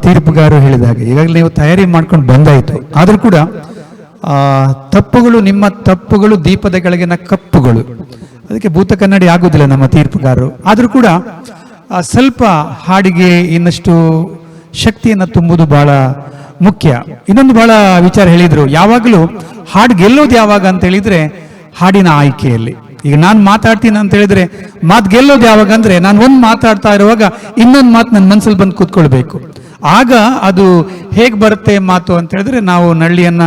ತೀರ್ಪುಗಾರರು ಹೇಳಿದ ಹಾಗೆ ಈಗಾಗಲೇ ನೀವು ತಯಾರಿ ಮಾಡ್ಕೊಂಡು ಬಂದಾಯಿತು. ಆದರೂ ಕೂಡ ತಪ್ಪುಗಳು, ನಿಮ್ಮ ತಪ್ಪುಗಳು ದೀಪದ ಕೆಳಗಿನ ಕಪ್ಪುಗಳು, ಅದಕ್ಕೆ ಭೂತ ಕನ್ನಡಿ ಆಗುವುದಿಲ್ಲ ನಮ್ಮ ತೀರ್ಪುಗಾರರು. ಆದರೂ ಕೂಡ ಸ್ವಲ್ಪ ಹಾಡಿಗೆ ಇನ್ನಷ್ಟು ಶಕ್ತಿಯನ್ನು ತುಂಬುವುದು ಬಹಳ ಮುಖ್ಯ. ಇನ್ನೊಂದು ಬಹಳ ವಿಚಾರ ಹೇಳಿದರು, ಯಾವಾಗಲೂ ಹಾಡು ಗೆಲ್ಲೋದು ಯಾವಾಗ ಅಂತ ಹೇಳಿದ್ರೆ ಹಾಡಿನ ಆಯ್ಕೆಯಲ್ಲಿ. ಈಗ ನಾನು ಮಾತಾಡ್ತೀನಿ ಅಂತ ಹೇಳಿದ್ರೆ ಮಾತು ಗೆಲ್ಲೋದು ಯಾವಾಗ ಅಂದ್ರೆ ನಾನು ಒಂದು ಮಾತಾಡ್ತಾ ಇರುವಾಗ ಇನ್ನೊಂದು ಮಾತು ನನ್ನ ಮನಸ್ಸಲ್ಲಿ ಬಂದು ಕೂತ್ಕೊಳ್ಬೇಕು. ಆಗ ಅದು ಹೇಗೆ ಬರುತ್ತೆ ಮಾತು ಅಂತ ಹೇಳಿದ್ರೆ, ನಾವು ನಳ್ಳಿಯನ್ನ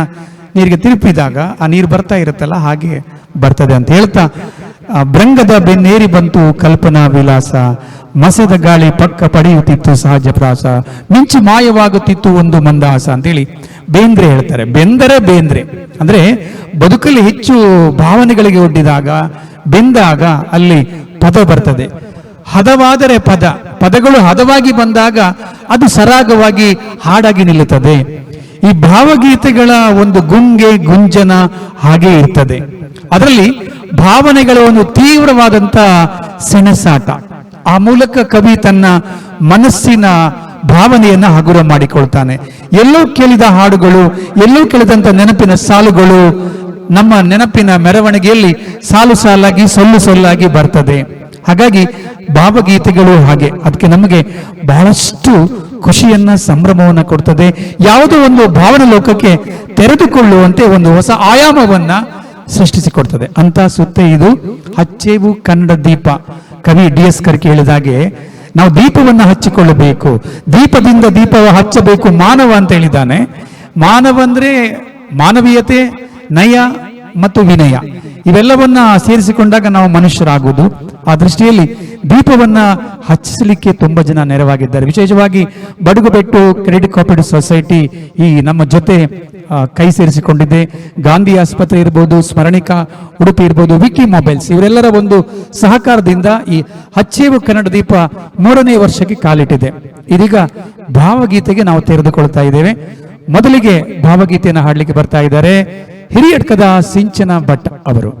ನೀರಿಗೆ ತಿರುಪಿದಾಗ ಆ ನೀರು ಬರ್ತಾ ಇರುತ್ತಲ್ಲ ಹಾಗೆ ಬರ್ತದೆ ಅಂತ ಹೇಳ್ತಾ, ಭೃಂಗದ ಬೆನ್ನೇರಿ ಬಂತು ಕಲ್ಪನಾ ವಿಲಾಸ, ಮಸದ ಗಾಳಿ ಪಕ್ಕ ಪಡೆಯುತ್ತಿತ್ತು ಸಹಜ ಪ್ರಾಸ, ಮಿಂಚು ಮಾಯವಾಗುತ್ತಿತ್ತು ಒಂದು ಮಂದಹಾಸ ಅಂತೇಳಿ ಬೇಂದ್ರೆ ಹೇಳ್ತಾರೆ. ಬೇಂದ್ರೆ ಅಂದ್ರೆ ಬದುಕಲ್ಲಿ ಹೆಚ್ಚು ಭಾವನೆಗಳಿಗೆ ಒಡ್ಡಿದಾಗ, ಬೆಂದಾಗ ಅಲ್ಲಿ ಪದ ಬರ್ತದೆ. ಹದವಾದರೆ ಪದಗಳು ಹದವಾಗಿ ಬಂದಾಗ ಅದು ಸರಾಗವಾಗಿ ಹಾಡಾಗಿ ನಿಲ್ಲುತ್ತದೆ. ಈ ಭಾವಗೀತೆಗಳ ಒಂದು ಗುಂಜನ ಹಾಗೆ ಇರ್ತದೆ. ಅದರಲ್ಲಿ ಭಾವನೆಗಳ ಒಂದು ತೀವ್ರವಾದಂತ ಸೆಣಸಾಟ. ಆ ಮೂಲಕ ಕವಿ ತನ್ನ ಮನಸ್ಸಿನ ಭಾವನೆಯನ್ನ ಹಗುರ ಮಾಡಿಕೊಳ್ತಾನೆ. ಎಲ್ಲೋ ಕೇಳಿದ ಹಾಡುಗಳು, ಎಲ್ಲೋ ಕೇಳಿದಂತ ನೆನಪಿನ ಸಾಲುಗಳು ನಮ್ಮ ನೆನಪಿನ ಮೆರವಣಿಗೆಯಲ್ಲಿ ಸಾಲು ಸಾಲಾಗಿ ಸೊಲ್ಲಾಗಿ ಬರ್ತದೆ. ಹಾಗಾಗಿ ಭಾವಗೀತೆಗಳು ಹಾಗೆ, ಅದಕ್ಕೆ ನಮಗೆ ಬಹಳಷ್ಟು ಖುಷಿಯನ್ನ, ಸಂಭ್ರಮವನ್ನ ಕೊಡ್ತದೆ. ಯಾವುದೋ ಒಂದು ಭಾವನೆ ಲೋಕಕ್ಕೆ ತೆರೆದುಕೊಳ್ಳುವಂತೆ ಒಂದು ಹೊಸ ಆಯಾಮವನ್ನ ಸೃಷ್ಟಿಸಿಕೊಡ್ತದೆ. ಅಂತ ಸುತ್ತೆ ಇದು ಹಚ್ಚೇವು ಕನ್ನಡ ದೀಪ. ಕವಿ DS ಕರ್ಕಿ ಹೇಳಿದಾಗೆ ನಾವು ದೀಪವನ್ನ ಹಚ್ಚಿಕೊಳ್ಳಬೇಕು, ದೀಪದಿಂದ ದೀಪವ ಹಚ್ಚಬೇಕು ಮಾನವ ಅಂತ ಹೇಳಿದ್ದಾನೆ. ಮಾನವ ಅಂದ್ರೆ ಮಾನವೀಯತೆ, ನಯ ಮತ್ತು ವಿನಯ, ಇವೆಲ್ಲವನ್ನ ಸೇರಿಸಿಕೊಂಡಾಗ ನಾವು ಮನುಷ್ಯರಾಗುವುದು. ಆ ದೃಷ್ಟಿಯಲ್ಲಿ ದೀಪವನ್ನ ಹಚ್ಚಿಸಲಿಕ್ಕೆ ತುಂಬಾ ಜನ ನೆರವಾಗಿದ್ದಾರೆ. ವಿಶೇಷವಾಗಿ ಬಡಗುಬೆಟ್ಟು ಕ್ರೆಡಿಟ್ ಕೋಆಪರೇಟಿವ್ ಸೊಸೈಟಿ ಈ ನಮ್ಮ ಜೊತೆ ಕೈ ಸೇರಿಸಿಕೊಂಡಿದೆ. ಗಾಂಧಿ ಆಸ್ಪತ್ರೆ ಇರ್ಬೋದು, ಸ್ಮರಣಿಕಾ ಉಡುಪಿ ಇರ್ಬೋದು, ವಿಕಿ ಮೊಬೈಲ್ಸ್, ಇವರೆಲ್ಲರ ಒಂದು ಸಹಕಾರದಿಂದ ಈ ಹಚ್ಚೇವು ಕನ್ನಡ ದೀಪ 3ನೇ ವರ್ಷಕ್ಕೆ ಕಾಲಿಟ್ಟಿದೆ. ಇದೀಗ ಭಾವಗೀತೆಗೆ ನಾವು ತೆರೆದುಕೊಳ್ತಾ ಇದ್ದೇವೆ. ಮೊದಲಿಗೆ ಭಾವಗೀತೆಯನ್ನು ಹಾಡಲಿಕ್ಕೆ ಬರ್ತಾ ಇದ್ದಾರೆ ಹಿರಿಯಡ್ಕದ ಸಿಂಚನ ಭಟ್ ಅವರು.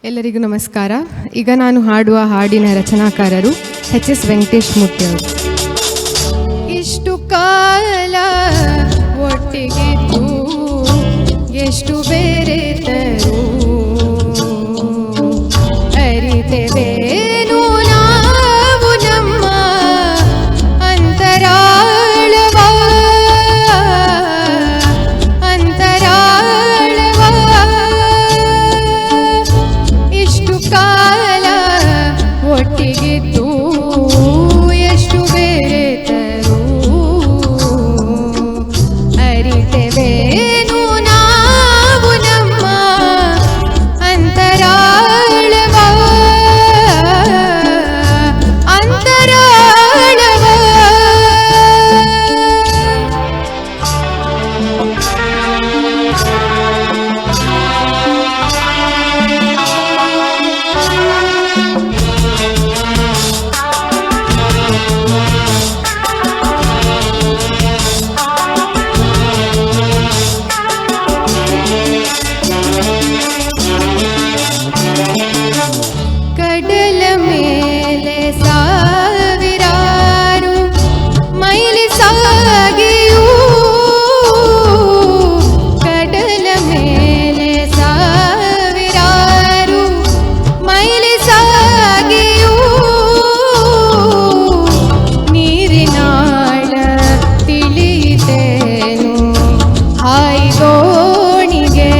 ಎಲ್ಲರಿಗೂ ನಮಸ್ಕಾರ. ಈಗ ನಾನು ಹಾಡುವ ಹಾಡಿನ ರಚನಾಕಾರರು HS ವೆಂಕಟೇಶ್ ಮೂರ್ತಿ ಅವರು. ಇಷ್ಟು ಕಾಲ ಒಟ್ಟಿಗಿದ್ದು ಎಷ್ಟು ಬೇರೆತರು ಅರಿತೆವೇನು ನಾವು ನಮ್ಮ ಅಂತರಾಳವ ಇಷ್ಟು ಕಾಲ ಒಟ್ಟಿಗಿದ್ದು ಎಷ್ಟು ಬೇರೆತರು ಅರಿತೆವೇನು ನಾವು ನಮ್ಮ ಅಂತರಾಳವ ಕಡಲ ಮೇಲೆ ಸಾವಿರಾರು ಮೈಲಿ ಸಾಗಿಯೂ, ಕಡಲ ಮೇಲೆ ಸಾವಿರಾರು ಮೈಲಿ ಸಾಗಿಯೂ, ನೀರಿನಾಳ ತಿಳಿಯಿತೇನು ಹಾಯ್ದೋಣಿಗೆ,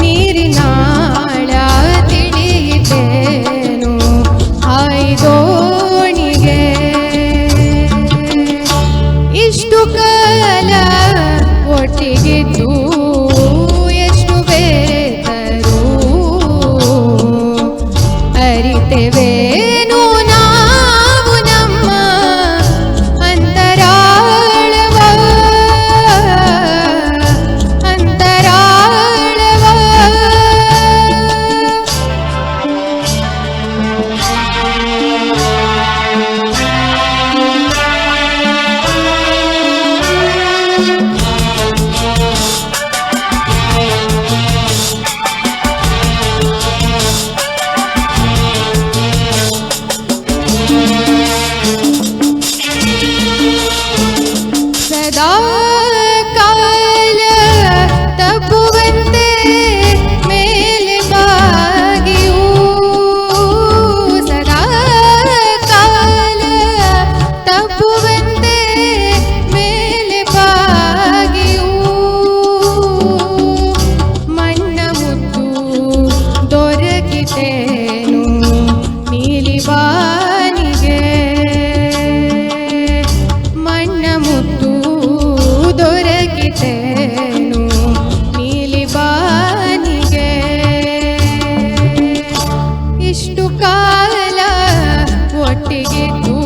ನೀರಿನಾಳ ತಿಳಿಯಿತೇನು ಹಾಯ್ದೋಣಿಗೆ. ಇಷ್ಟು ಕಾಲ ಒಟ್ಟಿಗಿದ್ದು ಎಷ್ಟು ಬೇರೆತರು ಅರಿತೆವೇನು ನಾವು ನಮ್ಮ ಅಂತರಾಳವ ಕಾಲ ಒಟ್ಟಿಗಿದ್ದು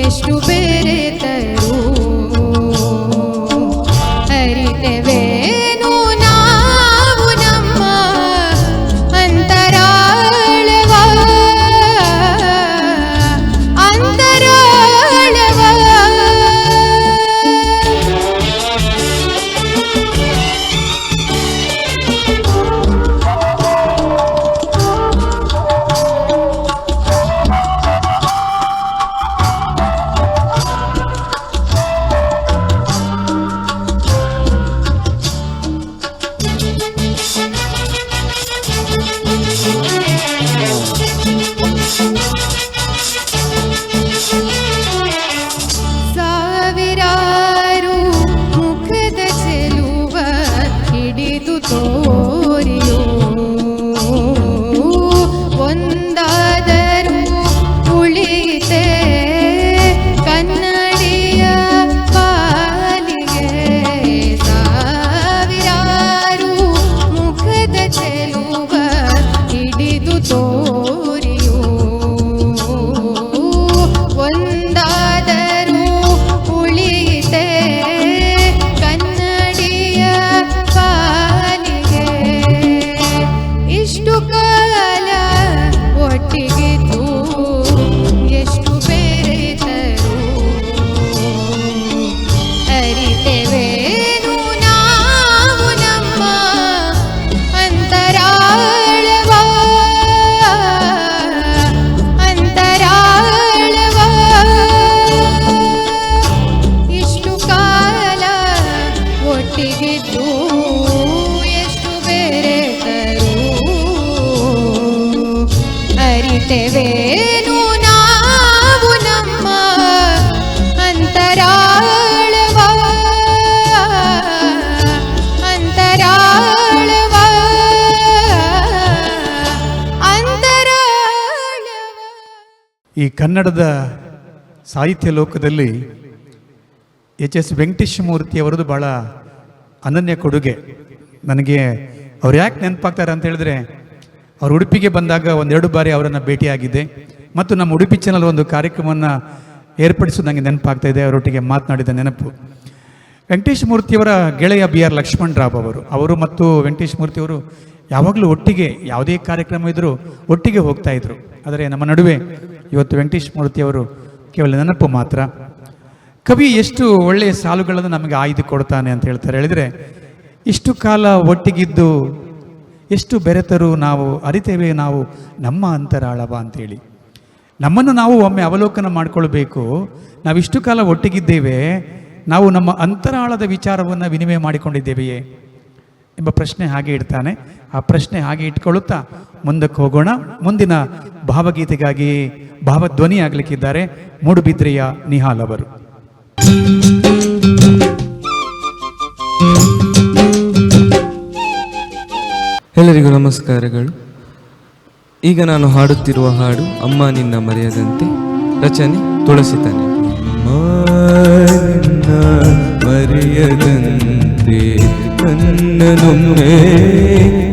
ಎಷ್ಟು ಬೆರೆತರು ಅರಿತೆವೇನು ನಾವು ನಮ್ಮ ಅಂತರಾಳವ ಅಂತರಾಳವ ಸಾವಿರಾರು ಮುಖದ ಚೆಲುವ ಹಿಡಿದು ತೋರಿಯೋ ಒಂದಾದರೂ ಉಳಿತೆ ಕನ್ನಡಿಯ ಪಾಲಿಗೆ ಸಾವಿರಾರು ಮುಖದ ಚೆಲುವ ಹಿಡಿದು ತೋರಿಯೋ ಒಂದಾದರೂ ಉಳಿತೆ ಕನ್ನಡಿಯ ಪಾಲಿಗೆ ಇಷ್ಟು ಕಾಲ ಒಟ್ಟಿಗಿದ್ದು ಎಷ್ಟು ಬೆರೆತರು ಅರಿತೆವೇನು ನಾವು ನಮ್ಮ ಅಂತರಾಳವ ಅಂತರಾಳವ ಇಷ್ಟು ಕಾಲ ಒಟ್ಟಿಗಿದ್ದು ಎಷ್ಟು ಬೆರೆತರು ಅರಿತೆವೇನು ನಾವು ನಮ್ಮ ಅಂತರಾಳವ ಅಂತರಾಳವ ಅಂತರಾಳವ. ಈ ಕನ್ನಡದ ಸಾಹಿತ್ಯ ಲೋಕದಲ್ಲಿ ಎಚ್.ಎಸ್. ವೆಂಕಟೇಶಮೂರ್ತಿಯವರದು ಭಾಳ ಅನನ್ಯ ಕೊಡುಗೆ. ನನಗೆ ಅವ್ರು ಯಾಕೆ ನೆನಪಾಗ್ತಾರೆ ಅಂತ ಹೇಳಿದ್ರೆ, ಅವ್ರು ಉಡುಪಿಗೆ ಬಂದಾಗ ಒಂದೆರಡು ಬಾರಿ ಅವರನ್ನು ಭೇಟಿಯಾಗಿದ್ದೆ ಮತ್ತು ನಮ್ಮ ಉಡುಪಿ ಚಾನಲ್ ಒಂದು ಕಾರ್ಯಕ್ರಮವನ್ನು ಏರ್ಪಡಿಸೋದು ನನಗೆ ನೆನಪಾಗ್ತಾ ಇದೆ. ಅವರೊಟ್ಟಿಗೆ ಮಾತನಾಡಿದ ನೆನಪು. ವೆಂಕಟೇಶಮೂರ್ತಿಯವರ ಗೆಳೆಯ ಬಿ ಆರ್ ಲಕ್ಷ್ಮಣರಾವ್ ಅವರು ಮತ್ತು ವೆಂಕಟೇಶಮೂರ್ತಿಯವರು ಯಾವಾಗಲೂ ಒಟ್ಟಿಗೆ ಯಾವುದೇ ಕಾರ್ಯಕ್ರಮ ಇದ್ದರೂ ಒಟ್ಟಿಗೆ ಹೋಗ್ತಾ ಇದ್ರು. ಆದರೆ ನಮ್ಮ ನಡುವೆ ಇವತ್ತು ವೆಂಕಟೇಶಮೂರ್ತಿಯವರು ಕೇವಲ ನೆನಪು ಮಾತ್ರ. ಕವಿ ಎಷ್ಟು ಒಳ್ಳೆಯ ಸಾಲುಗಳನ್ನು ನಮಗೆ ಆಯ್ದು ಕೊಡ್ತಾನೆ ಅಂತ ಹೇಳ್ತಾರೆ ಹೇಳಿದರೆ, ಇಷ್ಟು ಕಾಲ ಒಟ್ಟಿಗಿದ್ದು ಎಷ್ಟು ಬೆರೆತರು ನಾವು ಅರಿತೇವೆ ನಾವು ನಮ್ಮ ಅಂತರಾಳವ ಅಂತೇಳಿ. ನಮ್ಮನ್ನು ನಾವು ಒಮ್ಮೆ ಅವಲೋಕನ ಮಾಡಿಕೊಳ್ಬೇಕು. ನಾವಿಷ್ಟು ಕಾಲ ಒಟ್ಟಿಗಿದ್ದೇವೆ, ನಾವು ನಮ್ಮ ಅಂತರಾಳದ ವಿಚಾರವನ್ನು ವಿನಿಮಯ ಮಾಡಿಕೊಂಡಿದ್ದೇವೆಯೇ ಎಂಬ ಪ್ರಶ್ನೆ ಹಾಗೆ ಇಡ್ತಾನೆ. ಆ ಪ್ರಶ್ನೆ ಹಾಗೆ ಇಟ್ಕೊಳ್ಳುತ್ತಾ ಮುಂದಕ್ಕೆ ಹೋಗೋಣ. ಮುಂದಿನ ಭಾವಗೀತೆಗಾಗಿ ಭಾವಧ್ವನಿ ಆಗಲಿಕ್ಕಿದ್ದಾರೆ ಮೂಡುಬಿದ್ರೆಯ ನಿಹಾಲ್ ಅವರು. ಎಲ್ಲರಿಗೂ ನಮಸ್ಕಾರಗಳು. ಈಗ ನಾನು ಹಾಡುತ್ತಿರುವ ಹಾಡು ಅಮ್ಮ ನಿನ್ನ ಮರೆಯದಂತೆ, ರಚನೆ ತುಳಸಿತಾನೆ. ಅಮ್ಮ ನಿನ್ನ ಮರೆಯದಂತೆ ನನ್ನನೊಮ್ಮೆ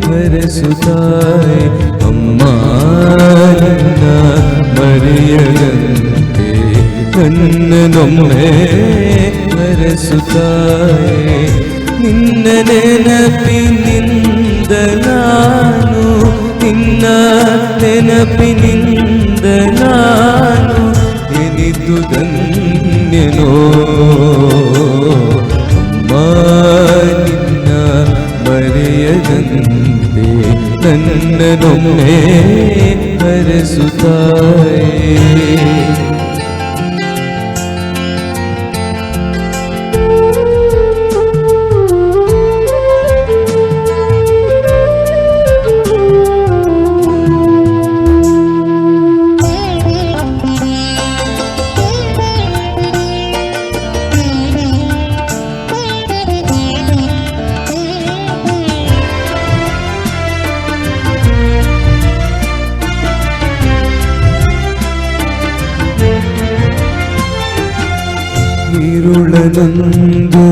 ಮರೆಸುತ್ತಾಯೆ, ಅಮ್ಮ ನಿನ್ನ ಮರೆಯದಂತೆ ನನ್ನನೊಮ್ಮೆ ಮರೆಸುತ್ತಾಯೆ. ನಿನ್ನ ನೆನಪಿನಿಂದ ನಾನು, ನಿನ್ನ ನೆನಪಿನಿಂದ ನಾನು ಎನಿದು ಧನ್ಯನೋ. ಅಮ್ಮ ನಿನ್ನ ಮರೆಯದಂತೆ ನನ್ನನೊಮ್ಮೆ ಮರೆಸುತ್ತಾಯೆ. ഇരുളനൊന്തു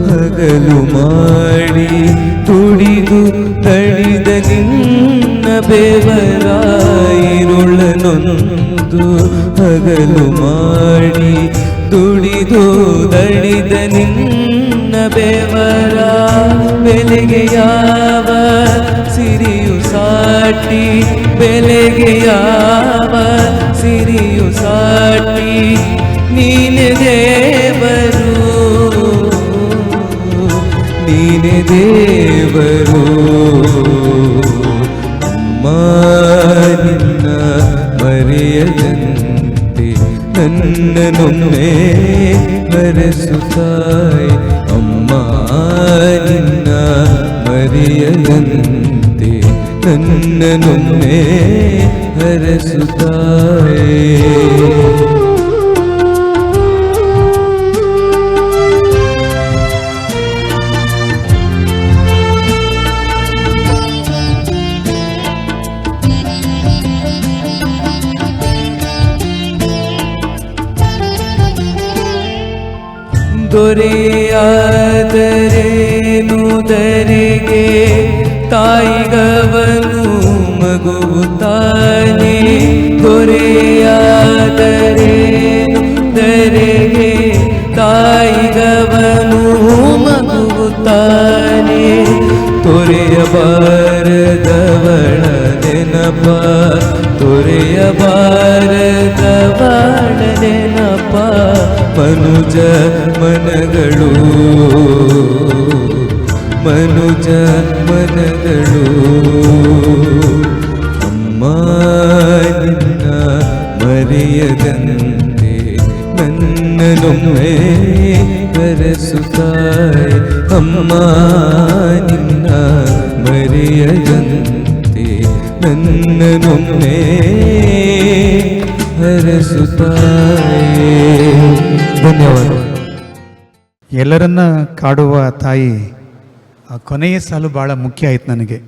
ಹಗಲು ಮಾಡಿ ತುಡಿದು ತಡಿದ ನಿನ್ನ ಬೆವರಾಯಿ ಬಂದು ಹಗಲು ಮಾಡಿ ದುಡಿದು ದಣಿದ ನಿನ್ನ ಬೆವರ ಬೆಲೆಗೆ ಯಾವ ಸಿರಿಯು ಸಾಟಿ, ಬೆಲೆಗೆ ಯಾವ ಸಿರಿಯು ಸಾಟಿ, ನೀನೆ ದೇವರು ನೀನೆ ದೇವರು. ಅಮ್ಮ ನಿನ್ನ ಮರೆಯದಂತೆ ನನ್ನನೊಮ್ಮೆ ಹರಸುತ್ತಾಯ್, ಅಮ್ಮ ನಿನ್ನ ಮರೆಯದಂತೆ ನನ್ನನೊಮ್ಮೆ ಹರಸುತ್ತಾಯ್. ದೊರೆಯಾದರೇನು ದರೆಗೆ ತಾಯಿಗವನು ಮಗುವು ತಾನೆ, ದೊರೆಯಾದರೇನು ದರೆಗೆ ತಾಯಿಗವನು ಮಗುವು ತಾನೆ, ತೊರೆಯಬಾರದವಳ ನೆನಪ ತೊರೆಯಬಾರದವಳ ನೆನಪ ಮನುಜ ಮನಗಳು ಮನುಜ ಮನಗಳು. ಅಮ್ಮ ನಿನ್ನ ಮರೆಯದಂತೆ ನನ್ನನೊಮ್ಮೆ ಹರಸುತ್ತಾಯ್, ಅಮ್ಮ ನಿನ್ನ ಮರೆಯದಂತೆ ನನ್ನನೊಮ್ಮೆ ಹರಸುತ್ತಾಯ್. ಧನ್ಯವಾದ. ಎಲ್ಲರನ್ನ ಕಾಡುವ ತಾಯಿ ಆ ಕೊನೆಯ ಸಾಲು ಭಾಳ ಮುಖ್ಯ ಆಯ್ತು ನನಗೆ.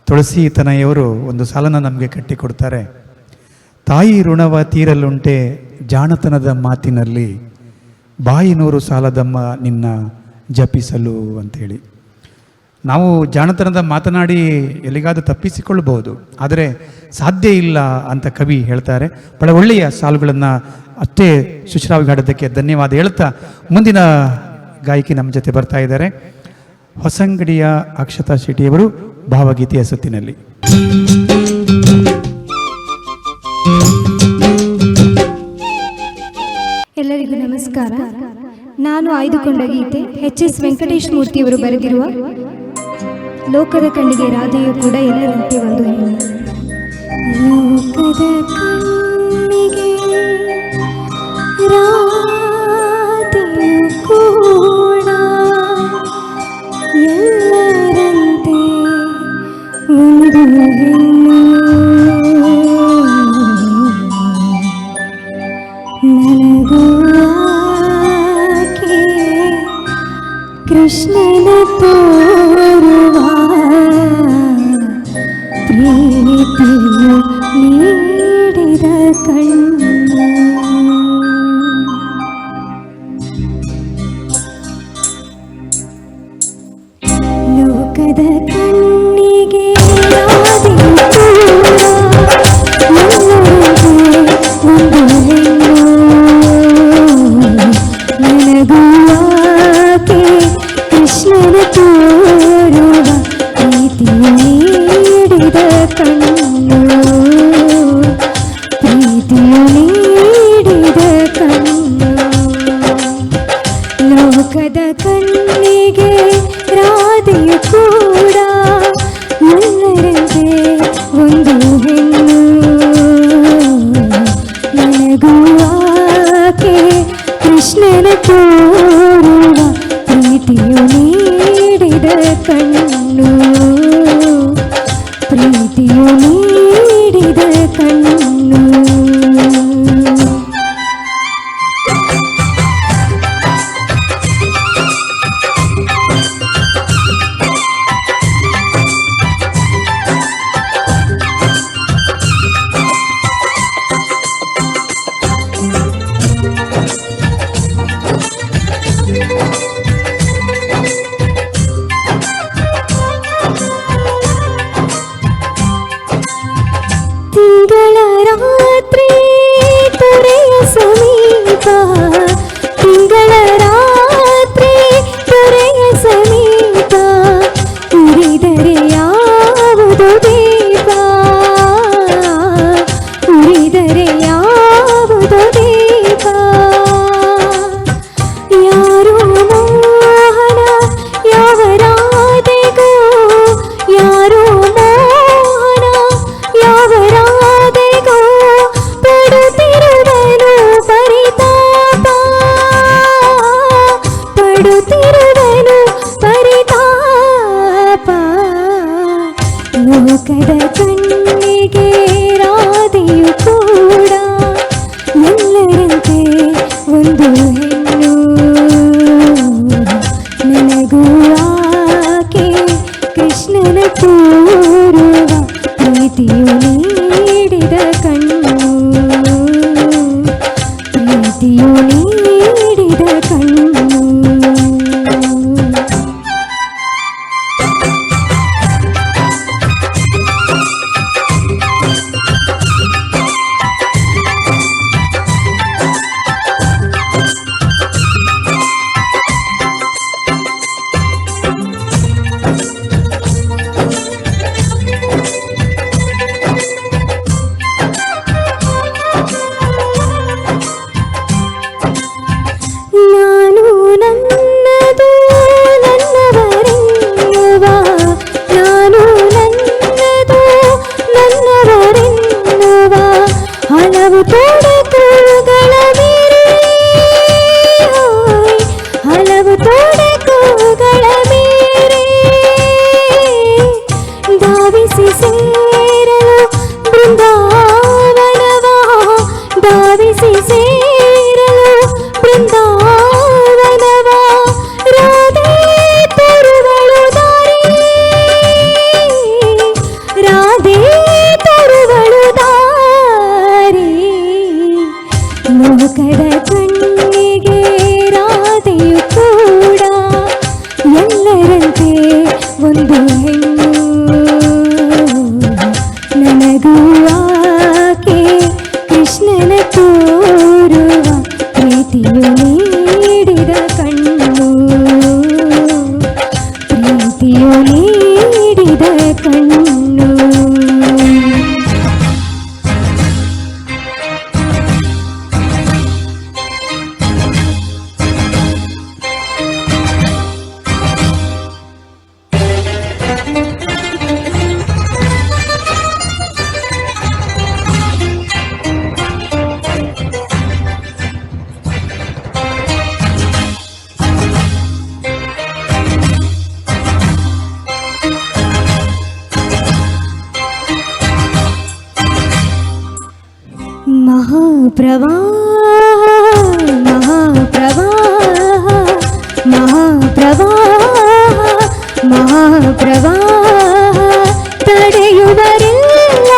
ತುಳಸಿ ತನಯವರು ಒಂದು ಸಾಲನ್ನು ನಮಗೆ ಕಟ್ಟಿಕೊಡ್ತಾರೆ. ತಾಯಿ ಋಣವ ತೀರಲುಂಟೆ ಜಾಣತನದ ಮಾತಿನಲ್ಲಿ, ಬಾಯಿ ನೂರು ಸಾಲದಮ್ಮ ನಿನ್ನ ಜಪಿಸಲು ಅಂತೇಳಿ. ನಾವು ಜಾಣತನದ ಮಾತನಾಡಿ ಎಲ್ಲಿಗಾದರೂ ತಪ್ಪಿಸಿಕೊಳ್ಳಬಹುದು, ಆದರೆ ಸಾಧ್ಯ ಇಲ್ಲ ಅಂತ ಕವಿ ಹೇಳ್ತಾರೆ. ಬಹಳ ಒಳ್ಳೆಯ ಸಾಲುಗಳನ್ನು ಅಷ್ಟೇ ಸುಶ್ರಾವ್ಯ ಹಾಡೋದಕ್ಕೆ ಧನ್ಯವಾದ ಹೇಳ್ತಾ, ಮುಂದಿನ ಗಾಯಕಿ ನಮ್ಮ ಜೊತೆ ಬರ್ತಾ ಇದ್ದಾರೆ. ಹೊಸಂಗಡಿಯ ಅಕ್ಷತಾ ಶೆಟ್ಟಿಯವರು ಭಾವಗೀತೆಯ ಸುತ್ತಿನಲ್ಲಿ. ಎಲ್ಲರಿಗೂ ನಮಸ್ಕಾರ. ನಾನು ಆಯ್ದುಕೊಂಡ ಗೀತೆ ಎಚ್.ಎಸ್. ವೆಂಕಟೇಶ್ ಮೂರ್ತಿಯವರು ಬರೆದಿರುವ ಲೋಕದ ಕಣ್ಣಿಗೆ ರಾಧೆಯು ಕೂಡ ಎಲ್ಲರಂತೆ ಒಂದು ಹೆಣ್ಣು. ಲೋಕದ ಕಣ್ಣಿಗೆ ರಾಧೆಯು ಕೂಡ ಎಲ್ಲರಂತೆ ಒಂದು ಹೆಣ್ಣು. ನನಗೂ ಆಕೆ ಕೃಷ್ಣನ ತೋರುವ ಪ್ರೀತಿಯು ನೀಡಿದ ಕಣ್ಣು. ಲೋಕದ ಕಣ್ಣಿಗೆ ರಾಧೆಯು ಒಂದು ಹೆಣ್ಣು. ನನಗೂ ಆಕೆ ಕೃಷ್ಣನ ತೋರುವ ಪ್ರೀತಿಯು ನೀಡಿದ ಕಣ್ಣು. ಪ್ರೀತಿಯು ನೀಡಿದ ಕಣ್ಣು. ಲೋಕದ ಕಣ್ಣಿಗೆ ರಾಧೆಯು ಕೂಡ ಎಲ್ಲರಂತೆ ಒಂದು ಹೆಣ್ಣು. ನನಗೂ ಆಕೆ ಕೃಷ್ಣನ ತೋರುವ ಪ್ರೀತಿಯು ನೀಡಿದ ಕಣ್ಣು. ಪ್ರೀತಿಯು ನೀಡಿದ ಕಣ್ಣು. ತಿಂಗಳ ಮಹಾಪ್ರವಾಹ ಮಹಾಪ್ರವಾಹ ಮಹಾಪ್ರವಾಹ ಮಹಾಪ್ರವಾಹ ತಡೆಯುವರಿಲ್ಲ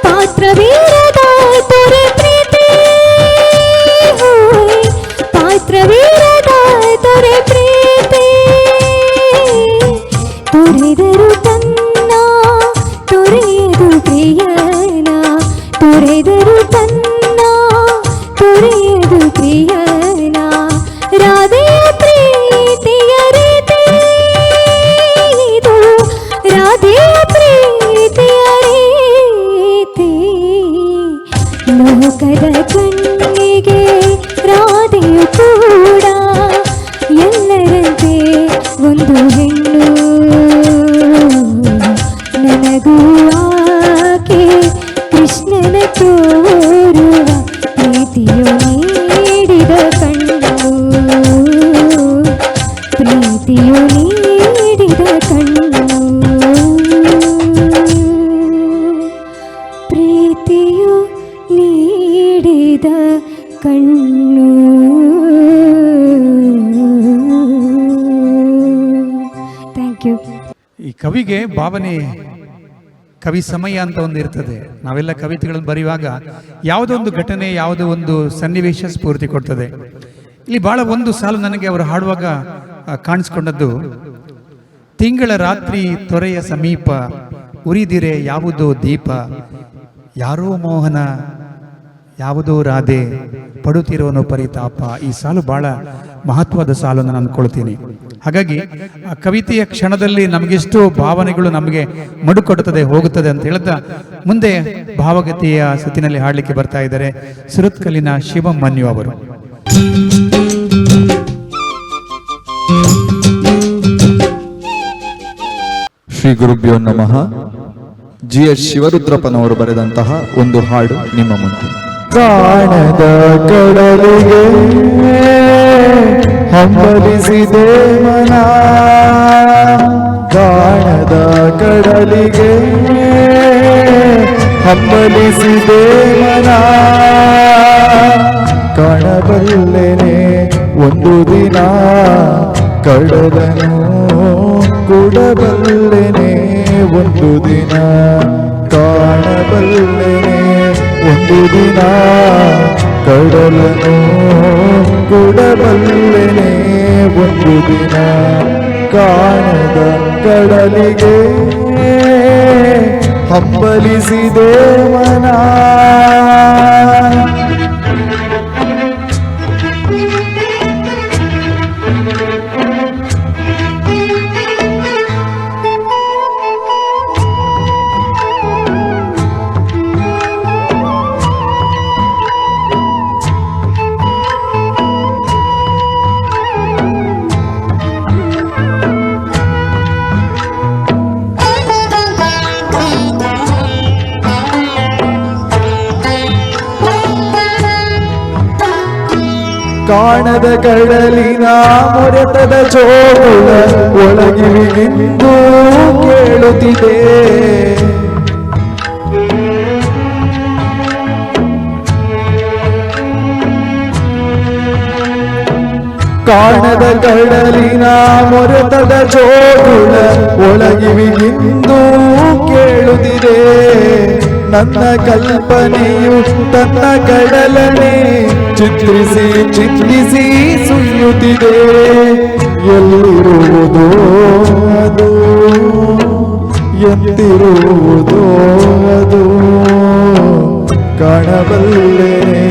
ಪಾತ್ರವೀರದ ತೊರೆ ಪ್ರೀತಿ ಪಾತ್ರವೀರದ ತೊರೆ ಪ್ರೀತಿ ತೊರೆದರು ತನ್ನ ತೊರೆಯದು ಪ್ರಿಯನ ತೊರೆದರು ತನ್ನ ತೊರೆಯದು ಪ್ರಿಯನ ರಾಧೆಯ ಪ್ರೀತಿಯ ರೀತಿ ಇದು ರಾಧೆಯ ಪ್ರೀತಿಯ ರೀತಿ ಲೋಕದ ಕಣ್ಣಿಗೆ ರಾಧೆಯು ಕೂಡ ಎಲ್ಲರಂತೆ ಒಂದು ಹೆಣ್ಣು ನನಗೂ ಆಕೆ ಕೃಷ್ಣನ ತೋರುವ ಪ್ರೀತಿಯು ನೀಡಿದ ಕಣ್ಣು ಪ್ರೀತಿಯು ನೀಡಿದ ಕಣ್ಣು ಪ್ರೀತಿಯು ನೀಡಿದ ಕಣ್ಣು. Thank you. ಈ ಕವಿಗೆ ಭಾವನೆ ಕವಿ ಸಮಯ ಅಂತ ಒಂದು ಇರ್ತದೆ. ನಾವೆಲ್ಲ ಕವಿತೆಗಳನ್ನು ಬರೆಯುವಾಗ ಯಾವುದೋ ಒಂದು ಘಟನೆ ಯಾವುದೋ ಒಂದು ಸನ್ನಿವೇಶ ಸ್ಫೂರ್ತಿ ಕೊಡ್ತದೆ. ಇಲ್ಲಿ ಬಹಳ ಒಂದು ಸಾಲು ನನಗೆ ಅವರು ಹಾಡುವಾಗ ಕಾಣಿಸ್ಕೊಂಡದ್ದು, ತಿಂಗಳ ರಾತ್ರಿ ತೊರೆಯ ಸಮೀಪ ಉರಿದಿರೆ ಯಾವುದೋ ದೀಪ, ಯಾರೋ ಮೋಹನ ಯಾವುದೋ ರಾಧೆ ಪಡುತ್ತಿರೋನು ಪರಿತಾಪ. ಈ ಸಾಲು ಬಹಳ ಮಹತ್ವದ ಸಾಲು ನಾನು ಅಂದ್ಕೊಳ್ತೀನಿ. ಹಾಗಾಗಿ ಆ ಕವಿತೆಯ ಕ್ಷಣದಲ್ಲಿ ನಮಗೆಷ್ಟು ಭಾವನೆಗಳು ನಮಗೆ ಮಡುಕೊಡುತ್ತದೆ ಹೋಗುತ್ತದೆ ಅಂತ ಹೇಳ್ತಾ ಮುಂದೆ ಭಾವಗತಿಯ ಸುತ್ತಿನಲ್ಲಿ ಹಾಡಲಿಕ್ಕೆ ಬರ್ತಾ ಇದ್ದಾರೆ ಸುರತ್ಕಲ್ಲಿನ ಶಿವಂ ಮನ್ಯು ಅವರು. ಶ್ರೀ ಗುರುಭ್ಯೋ ನಮಃ. GH ಶಿವರುದ್ರಪ್ಪನವರು ಬರೆದಂತಹ ಒಂದು ಹಾಡು ನಿಮ್ಮ ಮುಂದೆ. ಕಾಣದ ಕಡಲಿಗೆ ಹಂಬಲಿಸಿದೆ ಮನ, ಕಾಣದ ಕಡಲಿಗೆ ಹಂಬಲಿಸಿದೆ ಮನ, ಕಾಣಬಲ್ಲೆನೆ ಒಂದು ದಿನ ಕಡಲನು ಕೊಡಬಲ್ಲೆನೆ ಒಂದು ದಿನ, ಕಾಣಬಲ್ಲೆನೆ ಒಂದು ದಿನ ಕಡಲನು ಕೊಡಬಲ್ಲೆನೆ ಒಂದು ದಿನ, ಕಾಣದ ಕಡಲಿಗೆ ಹಂಬಲಿಸಿದೆ ಮನ. ಕಾಣದ ಕಡಲಿನ ಮೊರೆತದ ಜೋಗುಳ ಒಳಗಿವಿಗಿಂದು ಕೇಳುತ್ತಿದೆ, ಕಾಣದ ಕಡಲಿನ ಮೊರೆತದ ಜೋಗುಳ ಒಳಗಿವಿಗಿಂದು ಕೇಳುತ್ತಿದೆ, ನನ್ನ ಕಲ್ಪನೆಯು ತನ್ನ ಕಡಲನೆ ಚಿತ್ರಿಸಿ ಚಿತ್ರಿಸಿ ಸುಯ್ಯುತ್ತಿದೆ, ಎಲ್ಲಿರುವುದೋ ಅದು ಎಂತಿರುವುದೋ ಅದು, ಕಾಣಬಲ್ಲೆನೆ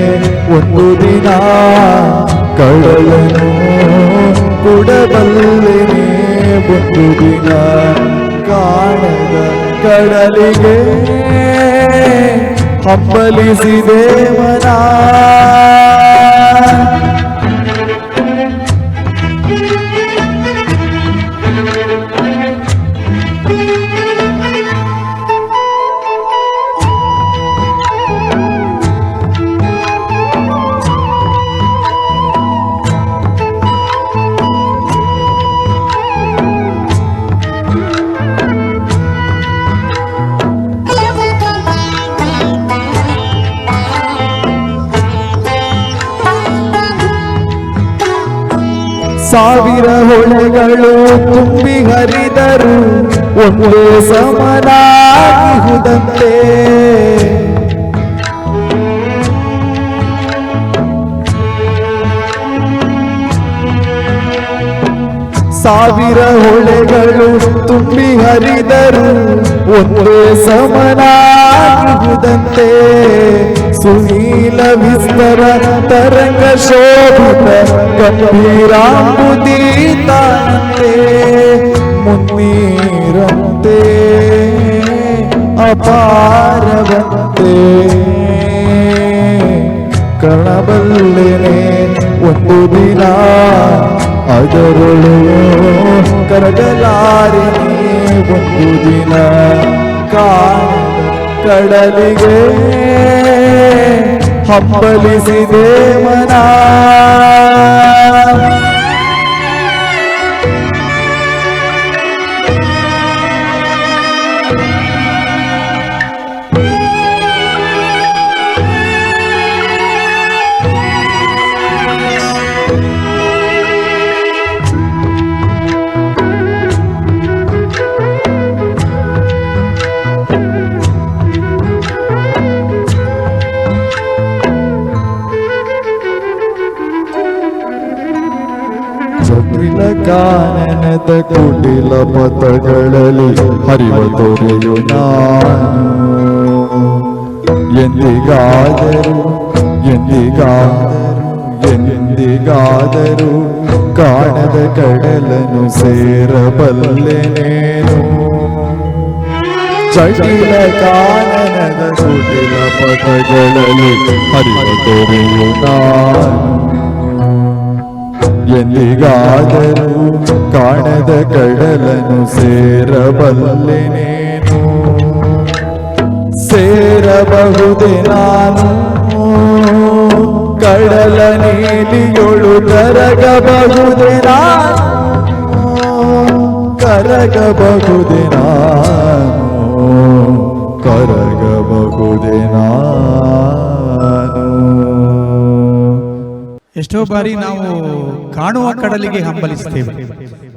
ಒಂದು ದಿನ ಕಡಲನು ಕೊಡಬಲ್ಲೆನೆ ಒಂದು ದಿನ, ಕಾಣದ ಕಡಲಿಗೆ ಹಂಬಲಿಸಿದೆ ಮನ. ಸಾವಿರ ಹೊಳೆಗಳು ತುಂಬಿ ಹರಿದರು ಒಂದೇ ಸಮನಾಗಿಹುದಂತೆ. ಸಾವಿರ ಹೊಳೆಗಳು ತುಂಬಿ ಹರಿದರು ಒಂದೇ ಸಮನಾಗಿಹುದಂತೆ. ಸುನೀಲ ವಿಸ್ತರ ತರಂಗ ಶೋಭಿತ ಗಂಭೀರಾಂಬುದೀತಾನಂತೆ. ಮುನ್ನೀರಂತೆ ಅಪಾರವಂತೆ ಕಾಣಬಲ್ಲೆನೆ ಒಂದು ದಿನ ಅದರೊಳು ಕರಗಲಾರಿನಿ ಒಂದು ದಿನ ಕಾಣದ ಕಡಲಿಗೆ ಹಂಬಲಿಸಿದೆ ಮನ. ಜಟಿಲ ಕಾನನದ ಕುಟಿಲ ಪಥಗಳಲ್ಲಿ ಹರಿವ ತೊರೆಯು ನಾನು. ಎಂದಿಗಾದರೂ ಎಂದಿಗಾದರೂ ಕಾಣದ ಕಡಲನ್ನು ಸೇರಬಲ್ಲೆನೇನು. ಜಟಿಲ ಕಾನನದ ಕುಟಿಲ ಪಥಗಳಲ್ಲಿ ಹರಿವ ತೊರೆಯು ನಾನು. ಎಂದಿಗಾದರೂ ಕಾಣದ ಕಡಲನ್ನು ಸೇರಬಲ್ಲೆನೇನು. ಸೇರಬಹುದೇ ನಾನು ಕಡಲ ನೀಲಿಯೊಳು ಕರಗಬಹುದೇ ನಾನು. ಕರಗಬಹುದೇ ನಾನು ಕರಗಬಹುದೇ ನಾನು. ಎಷ್ಟೋ ಬಾರಿ ನಾವು ಕಾಣುವ ಕಡಲಿಗೆ ಹಂಬಲಿಸ್ತೇವೆ,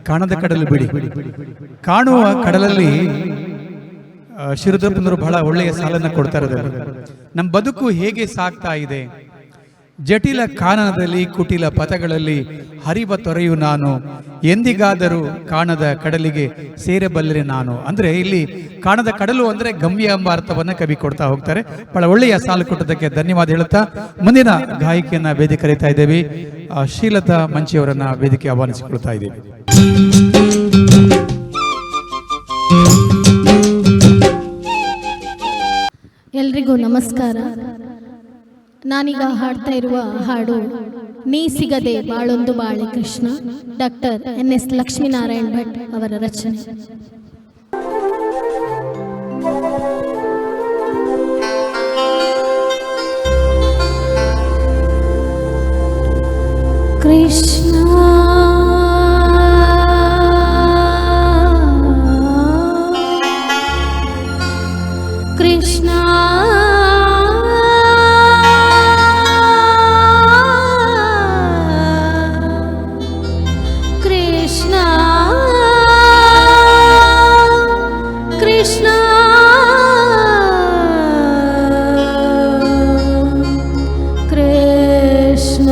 ಕಾಣದ ಕಡಲು ಬಿಡಿ. ಕಾಣುವ ಕಡಲಲ್ಲಿ ಶಿರುದ್ರಪ್ಪನವರು ಬಹಳ ಒಳ್ಳೆಯ ಸಾಲನ್ನ ಕೊಡ್ತಾ ಇರೋದು. ನಮ್ಮ ಬದುಕು ಹೇಗೆ ಸಾಗ್ತಾ ಇದೆ, ಜಟಿಲ ಕಾನನದಲ್ಲಿ ಕುಟಿಲ ಪಥಗಳಲ್ಲಿ ಹರಿವ ತೊರೆಯು ನಾನು, ಎಂದಿಗಾದರೂ ಕಾಣದ ಕಡಲಿಗೆ ಸೇರಬಲ್ಲರೆ ನಾನು. ಅಂದ್ರೆ ಇಲ್ಲಿ ಕಾಣದ ಕಡಲು ಅಂದ್ರೆ ಗಮ್ಯ ಎಂಬ ಅರ್ಥವನ್ನ ಕವಿ ಕೊಡ್ತಾ ಹೋಗ್ತಾರೆ. ಬಹಳ ಒಳ್ಳೆಯ ಸಾಲು ಕೊಟ್ಟದಕ್ಕೆ ಧನ್ಯವಾದ ಹೇಳುತ್ತಾ ಮುಂದಿನ ಗಾಯಕಿಯನ್ನ ವೇದಿಕೆ ಕರೀತಾ ಇದ್ದೇವೆ. ಶ್ರೀಲತಾ ಮಂಚಿಯವರನ್ನ ವೇದಿಕೆ ಆಹ್ವಾನಿಸಿಕೊಳ್ತಾ ಇದ್ದೇವೆ. ಎಲ್ರಿಗೂ ನಮಸ್ಕಾರ. ನಾನೀಗ ಹಾಡ್ತಾ ಇರುವ ಹಾಡು ನೀ ಸಿಗದೆ ಬಾಳೊಂದು ಬಾಳೆ ಕೃಷ್ಣ, ಡಾಕ್ಟರ್ NS ಲಕ್ಷ್ಮೀನಾರಾಯಣ್ ಭಟ್ ಅವರ ರಚನೆ. ಕೃಷ್ಣ ಕೃಷ್ಣ ಕೃಷ್ಣ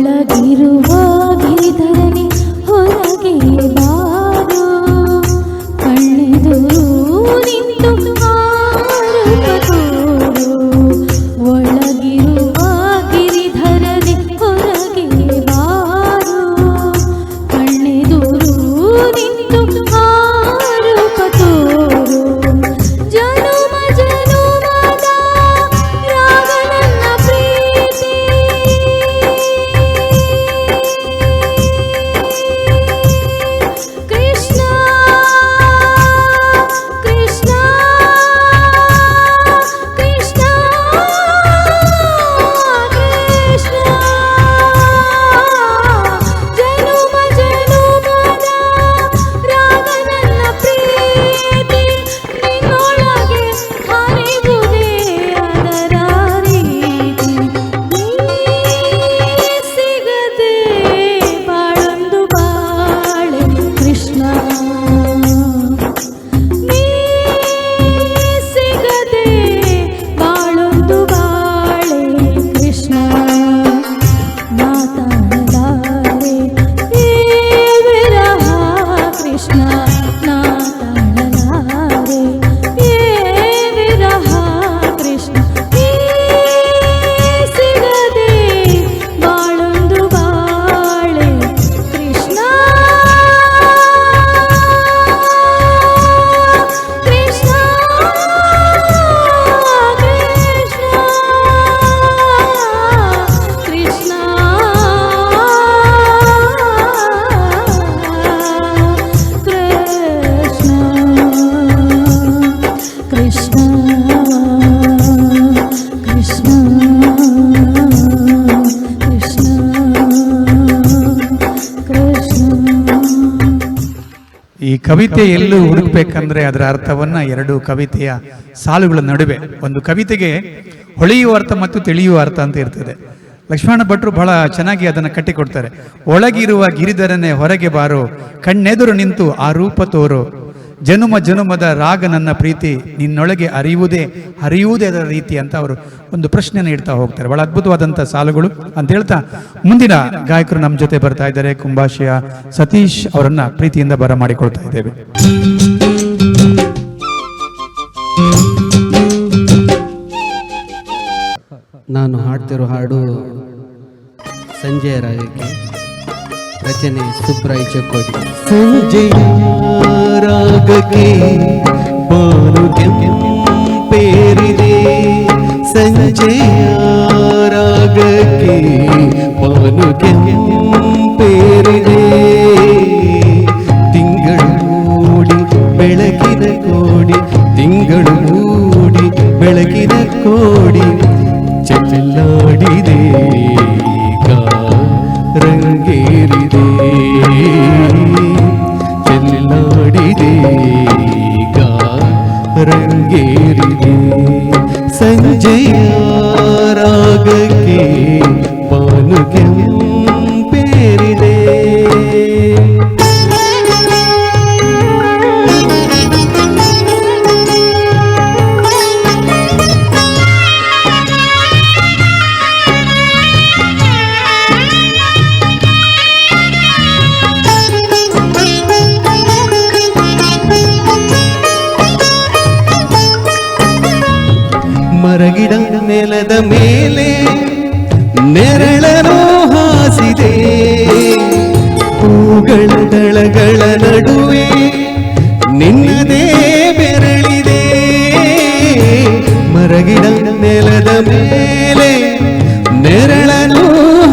ಒಳಗಿರುವ ಗಿರಿಧರನೆ ಹೊರಗೆ ಬಾರೋ ಕಣ್ಣೆದುರು ನಿಂತು ಆರೂಪ ತೋರು ಒಳಗಿರುವ ಗಿರಿಧರನೆ ಹೊರಗೆ ಬಾರೋ ಕಣ್ಣೆದುರು ನಿಂತು ಆರೂಪ ತೋರು ಜನುಮ ಜನುಮದ ರಾಗನನ್ನ ಪ್ರೀತಿ ಕೃಷ್ಣ ಕೃಷ್ಣ ಕೃಷ್ಣ ಕೃಷ್ಣ ಜನುಮ ಜನುಮದ ರಾಗನನ್ನ ಪ್ರೀತಿ ನಿನ್ನೊಳಗೆ ಹರಿದುದೇ ಅದರ ರೀತಿ ನೀ ಸಿಗದೆ ಬಾಳೊಂದು ಬಾಳೆ ಕೃಷ್ಣ ನೀ ಸಿಗದೆ ಬಾಳೊಂದು ಬಾಳೆ ಕೃಷ್ಣ ಮಾತಾಡಲಾರೆ ಏ ವಿರಹ ಕೃಷ್ಣ ಮಾತಾಡಲಾರೆ ಏ ವಿರಹ ಕೃಷ್ಣ ನೀ ಸಿಗದೆ ಬಾಳೊಂದು ಬಾಳೆ ಕೃಷ್ಣ ಕೃಷ್ಣ ಕೃಷ್ಣ ಕೃಷ್ಣ ಕೃಷ್ಣ ಕೃಷ್ಣ ಕೃಷ್ಣ ಕೃಷ್ಣ ಈ ಕವಿತೆ ಎಲ್ಲೂ ಹುಡುಕ್ಬೇಕಂದ್ರೆ ಅದರ ಅರ್ಥವನ್ನ ಎರಡು ಕವಿತೆಯ ಸಾಲುಗಳ ನಡುವೆ, ಒಂದು ಕವಿತೆಗೆ ಹೊಳೆಯುವ ಅರ್ಥ ಮತ್ತು ತಿಳಿಯುವ ಅರ್ಥ ಅಂತ ಇರ್ತದೆ. ಲಕ್ಷ್ಮಣ ಭಟ್ರು ಬಹಳ ಚೆನ್ನಾಗಿ ಅದನ್ನು ಕಟ್ಟಿಕೊಡ್ತಾರೆ. ಒಳಗಿರುವ ಗಿರಿಧರನೆ ಹೊರಗೆ ಬಾರೋ ಕಣ್ಣೆದುರು ನಿಂತು ಆ ರೂಪ ತೋರೋ ಜನುಮ ಜನುಮದ ರಾಗ ನನ್ನ ಪ್ರೀತಿ ನಿನ್ನೊಳಗೆ ಹರಿಯುವುದೇ ಅದರ ರೀತಿ ಅಂತ ಅವರು ಒಂದು ಪ್ರಶ್ನೆಯನ್ನು ಇಡ್ತಾ ಹೋಗ್ತಾರೆ. ಬಹಳ ಅದ್ಭುತವಾದಂಥ ಸಾಲುಗಳು ಅಂತ ಹೇಳ್ತಾ ಮುಂದಿನ ಗಾಯಕರು ನಮ್ಮ ಜೊತೆ ಬರ್ತಾ ಇದ್ದಾರೆ. ಕುಂಭಾಶಯ ಸತೀಶ್ ಅವರನ್ನ ಪ್ರೀತಿಯಿಂದ ಬರಮಾಡಿಕೊಳ್ತಾ ಇದ್ದೇವೆ. ನಾನು ಹಾಡ್ತಿರೋ ಹಾಡು ಸಂಜೆಯ ರಾಗಕ್ಕೆ, ರಚನೆ ಸುಬ್ರಾಯ್ ಚಕ್ಕೋಡಿ. ಸಂಜೆಯ ರಾಗಕ್ಕೆ ಬಾನು ಕೆಂಪೇರಿದೆ, ಸಂಜೆಯ ರಾಗಕ್ಕೆ ಬಾನು ಕೆಂಪೇರಿದೆ. ತಿಂಗಳು ಮೂಡಿ ಬೆಳಕಿನ ಕೋಡಿ, ತಿಂಗಳು ಮೂಡಿ ಬೆಳಕಿನ ಕೋಡಿ ಚೆಲ್ಲಾಡಿದೆ ರಂಗೇರಿದೆ, ಚೆಲ್ಲಾಡಿದೆ ರಂಗೇರಿದೆ. ಸಂಜೆಯ ರಾಗಕ್ಕೆ ಬಾನು ಕೆಂಪೇರಿದೆ. ಮರಗಿಡ ನೆಲದ ಮೇಲೆ ನೆರಳನು ಹಾಸಿದೆ, ಹೂಗಳ ದಳಗಳ ನಡುವೆ ನಿನ್ನದೇ ಬೆರಳಿದೆ. ಮರಗಿಡ ನೆಲದ ಮೇಲೆ ನೆರಳನು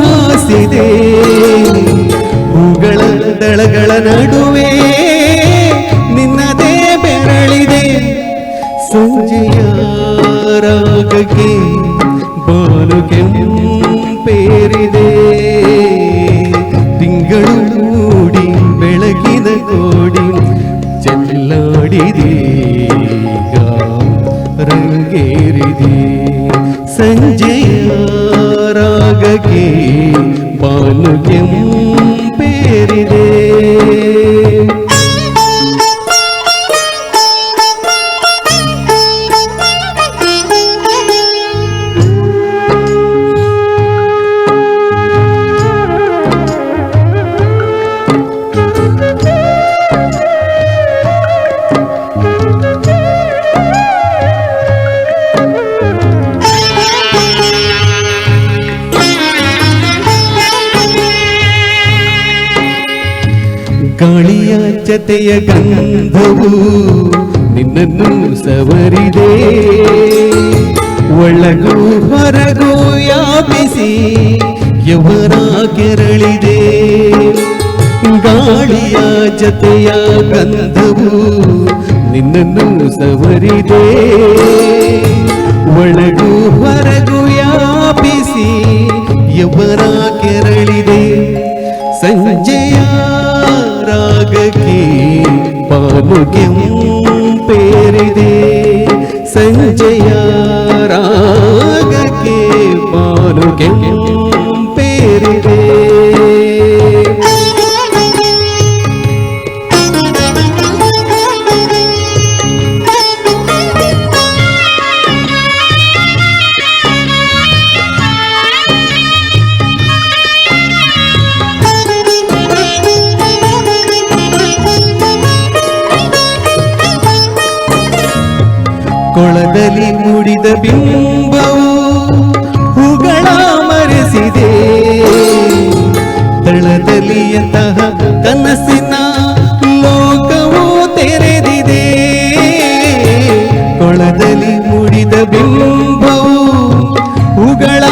ಹಾಸಿದೆ, ಹೂಗಳ ದಳಗಳ ನಡುವೆ ನಿನ್ನದೇ ಬೆರಳಿದೆ. ಸಂಜೆಯ ರಾಗಕ್ಕೆ ಬಾನು ಕೆಂಪೇರಿದೆ, ತಿಂಗಳು ಮೂಡಿ ಬೆಳಕಿನ ಕೋಡಿ ಚೆಲ್ಲಾಡಿದೆ ರಂಗೇರಿದೆ. ಸಂಜೆಯ ರಾಗಕ್ಕೆ ಬಾನು ಕೆಂಪೇರಿದೆ. ಗಾಳಿಯ ಜತೆಯ ಗಂಧವು ನಿನ್ನನ್ನು ಸವರಿದೆ, ಒಳಗೂ ಹೊರಗೂ ವ್ಯಾಪಿಸಿ ಯವರ ಕೆರಳಿದೆ. ಗಾಳಿಯ ಜತೆಯ ಗಂಧವು ನಿನ್ನನ್ನು ಸವರಿದೆ, ಒಳಗೂ ಹೊರಗೂ ವ್ಯಾಪಿಸಿ ಯವರ ಕೆರಳಿದೆ. ಸಂಜೆಯ ರಾಗಕ್ಕೆ ಪಾಲು ಕೆಂಪೇರಿದೆ, ಸಂಜೆಯ ರಾಗಕ್ಕೆ ಪಾಲು ಕೆಂಪೇರಿದೆ. ಕೊಳದಲ್ಲಿ ಮೂಡಿದ ಬಿಂಬವು ಹೂಗಳ ಮರೆಸಿದೆ, ತಳದಲ್ಲಿ ಎಂತಹ ಕನಸಿನ ಲೋಕವು ತೆರೆದಿದೆ. ಕೊಳದಲ್ಲಿ ಮೂಡಿದ ಬಿಂಬವು ಹೂಗಳ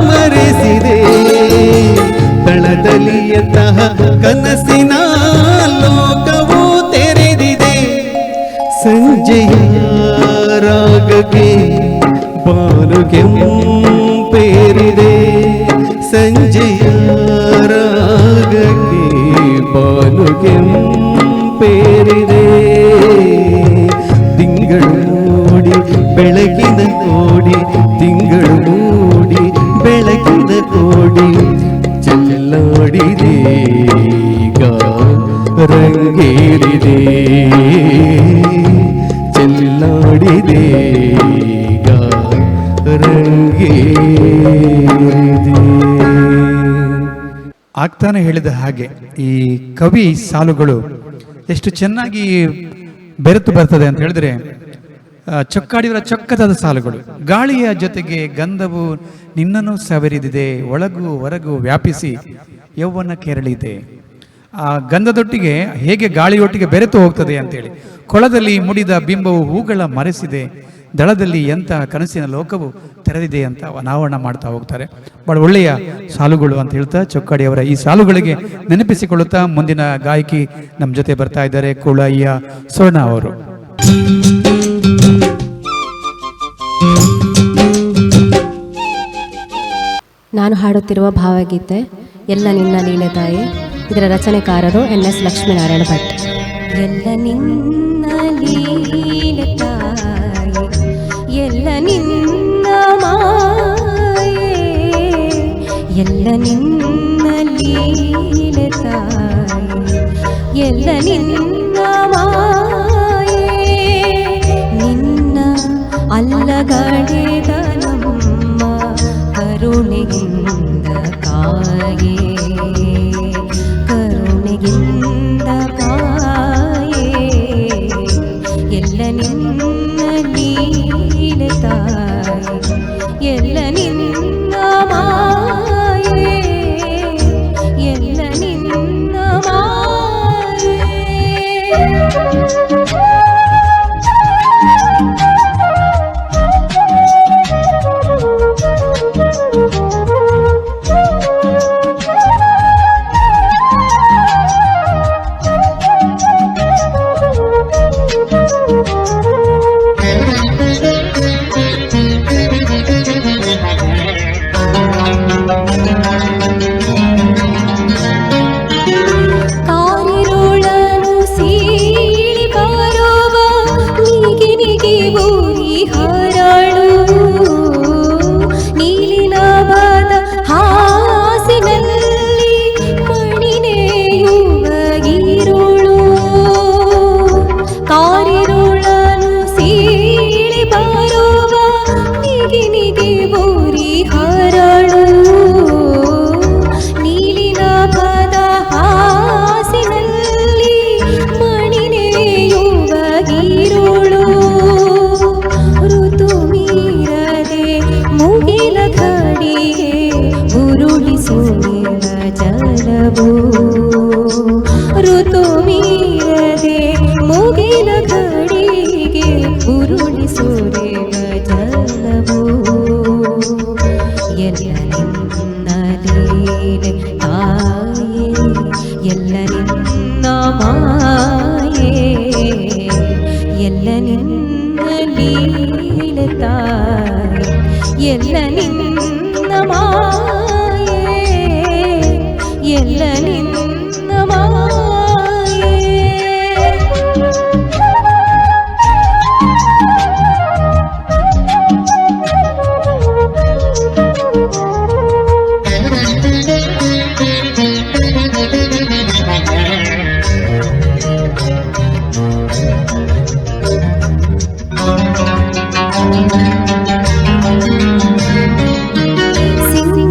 ಮರೆಸಿದೆ, ತಳದಲ್ಲಿ ಎಂತಹ ಕನಸಿನ ಲೋಕವು ತೆರೆದಿದೆ. ಸಂಜೆಯ ರಾಗಕ್ಕೆ ಬಾಲು ಕೆಂಪೇರಿದೆ, ಸಂಜೆಯ ರಾಗಕ್ಕೆ ಬಾಲು ಕೆಂಪೇರಿದೆ. ತಿಂಗಳು ಮೂಡಿ ಬೆಳಕಿನ ಕೋಡಿ, ತಿಂಗಳು ಮೂಡಿ ಬೆಳಕಿನ ಕೋಡಿ ಚೆಲ್ಲಾಡಿದೆ, ಈಗ ರಂಗೇರಿದೆ, ಚೆಲ್ಲಾಡಿದೆ, ಈಗ ರಂಗೇರಿದೆ. ಆಗ್ತಾನೆ ಹೇಳಿದ ಹಾಗೆ ಈ ಕವಿ ಸಾಲುಗಳು ಎಷ್ಟು ಚೆನ್ನಾಗಿ ಬೆರೆತು ಬರ್ತದೆ ಅಂತ ಹೇಳಿದ್ರೆ, ಚೊಕ್ಕಾಡಿಯವರ ಚೊಕ್ಕದಾದ ಸಾಲುಗಳು. ಗಾಳಿಯ ಜೊತೆಗೆ ಗಂಧವು ನಿನ್ನನ್ನು ಸವರಿದಿದೆ, ಒಳಗೂ ಹೊರಗೂ ವ್ಯಾಪಿಸಿ ಯೌವನ ಕೆರಳಿದೆ. ಆ ಗಂಧದೊಟ್ಟಿಗೆ ಹೇಗೆ ಗಾಳಿಯೊಟ್ಟಿಗೆ ಬೆರೆತು ಹೋಗ್ತದೆ ಅಂತೇಳಿ. ಕೊಳದಲ್ಲಿ ಮುಡಿದ ಬಿಂಬವು ಹೂಗಳ ಮರೆಸಿದೆ, ದಳದಲ್ಲಿ ಎಂಥ ಕನಸಿನ ಲೋಕವು ತೆರೆದಿದೆ ಅಂತ ಅನಾವರಣ ಮಾಡ್ತಾ ಹೋಗ್ತಾರೆ. ಬಹಳ ಒಳ್ಳೆಯ ಸಾಲುಗಳು ಅಂತ ಹೇಳ್ತಾ ಚೊಕ್ಕಾಡಿಯವರ ಈ ಸಾಲುಗಳಿಗೆ ನೆನಪಿಸಿಕೊಳ್ಳುತ್ತಾ ಮುಂದಿನ ಗಾಯಕಿ ನಮ್ಮ ಜೊತೆ ಬರ್ತಾ ಇದ್ದಾರೆ, ಕುಳಯ್ಯ ಸ್ವರ್ಣ ಅವರು. ನಾನು ಹಾಡುತ್ತಿರುವ ಭಾವಗೀತೆ ಎಲ್ಲ ನಿನ್ನ ಲೀಲೆ ತಾಯಿ. ಇದರ ರಚನೆಕಾರರು NS ಲಕ್ಷ್ಮೀನಾರಾಯಣ ಭಟ್. ಎಲ್ಲ ನಿನ್ನ ಲೀಲೆ ತಾಯಿ, ಎಲ್ಲ ನಿನ್ನ ಮಾಯೆ, ಎಲ್ಲ ನಿನ್ನ ಲೀಲೆ ತಾಯಿ, ಎಲ್ಲ ನಿನ್ನ ಮಾಯೆ. ನಿನ್ನ ಅಲ್ಲಗಡೆದ ನಮ್ಮ ಕರುಣೆಗಿಂದ ಕಾಯೆ, ಕರುಣೆಗಿಂದ ಕಾಯೆ. ಎಲ್ಲ ನಿನ್ನ ಲೀಲೆ ತಾಯಿ, ಎಲ್ಲ ನಿನ್ನ ಮಾಯೆ, ಎಲ್ಲ ನಿನ್ನ ಮಾಯೆ. ಕಾರಿರುಳನು ಸೀಳಿ ಬರುವ ನೀಗಿನಿಗೆ ಊರಿ ಹರಳು, ನೀಲಿನವದ ಹಾಸಿನಲ್ಲಿ ಮಣಿನೆಯುವ ಇರುಳು. ಕಾರಿರುಳನು ಸೀಳಿ ಬರುವ ನೀಗಿನಿಗೆ ಊರಿ ಹರಳು, ಉರುಳಿಸುವ ಜಲವು ಋತು ಮೀರದೆ ಮುಗಿಲ ಕಡೆಗೆ ಉರುಳಿಸುವ ಜಲವು ಎಲ್ಲ ನಿನ್ನ ಲೀಲೆ ತಾಯೇ ಎಲ್ಲ ನಿನ್ನ ಮಾಯೆ ಎಲ್ಲ ನಿನ್ನ ಲೀಲೆ ತಾಯೇ ಎಲ್ಲ ನಿನ್ನ ಮಾಯೆ ಎಲ್ಲ ನಿನ್ನ ಮಾಯೆ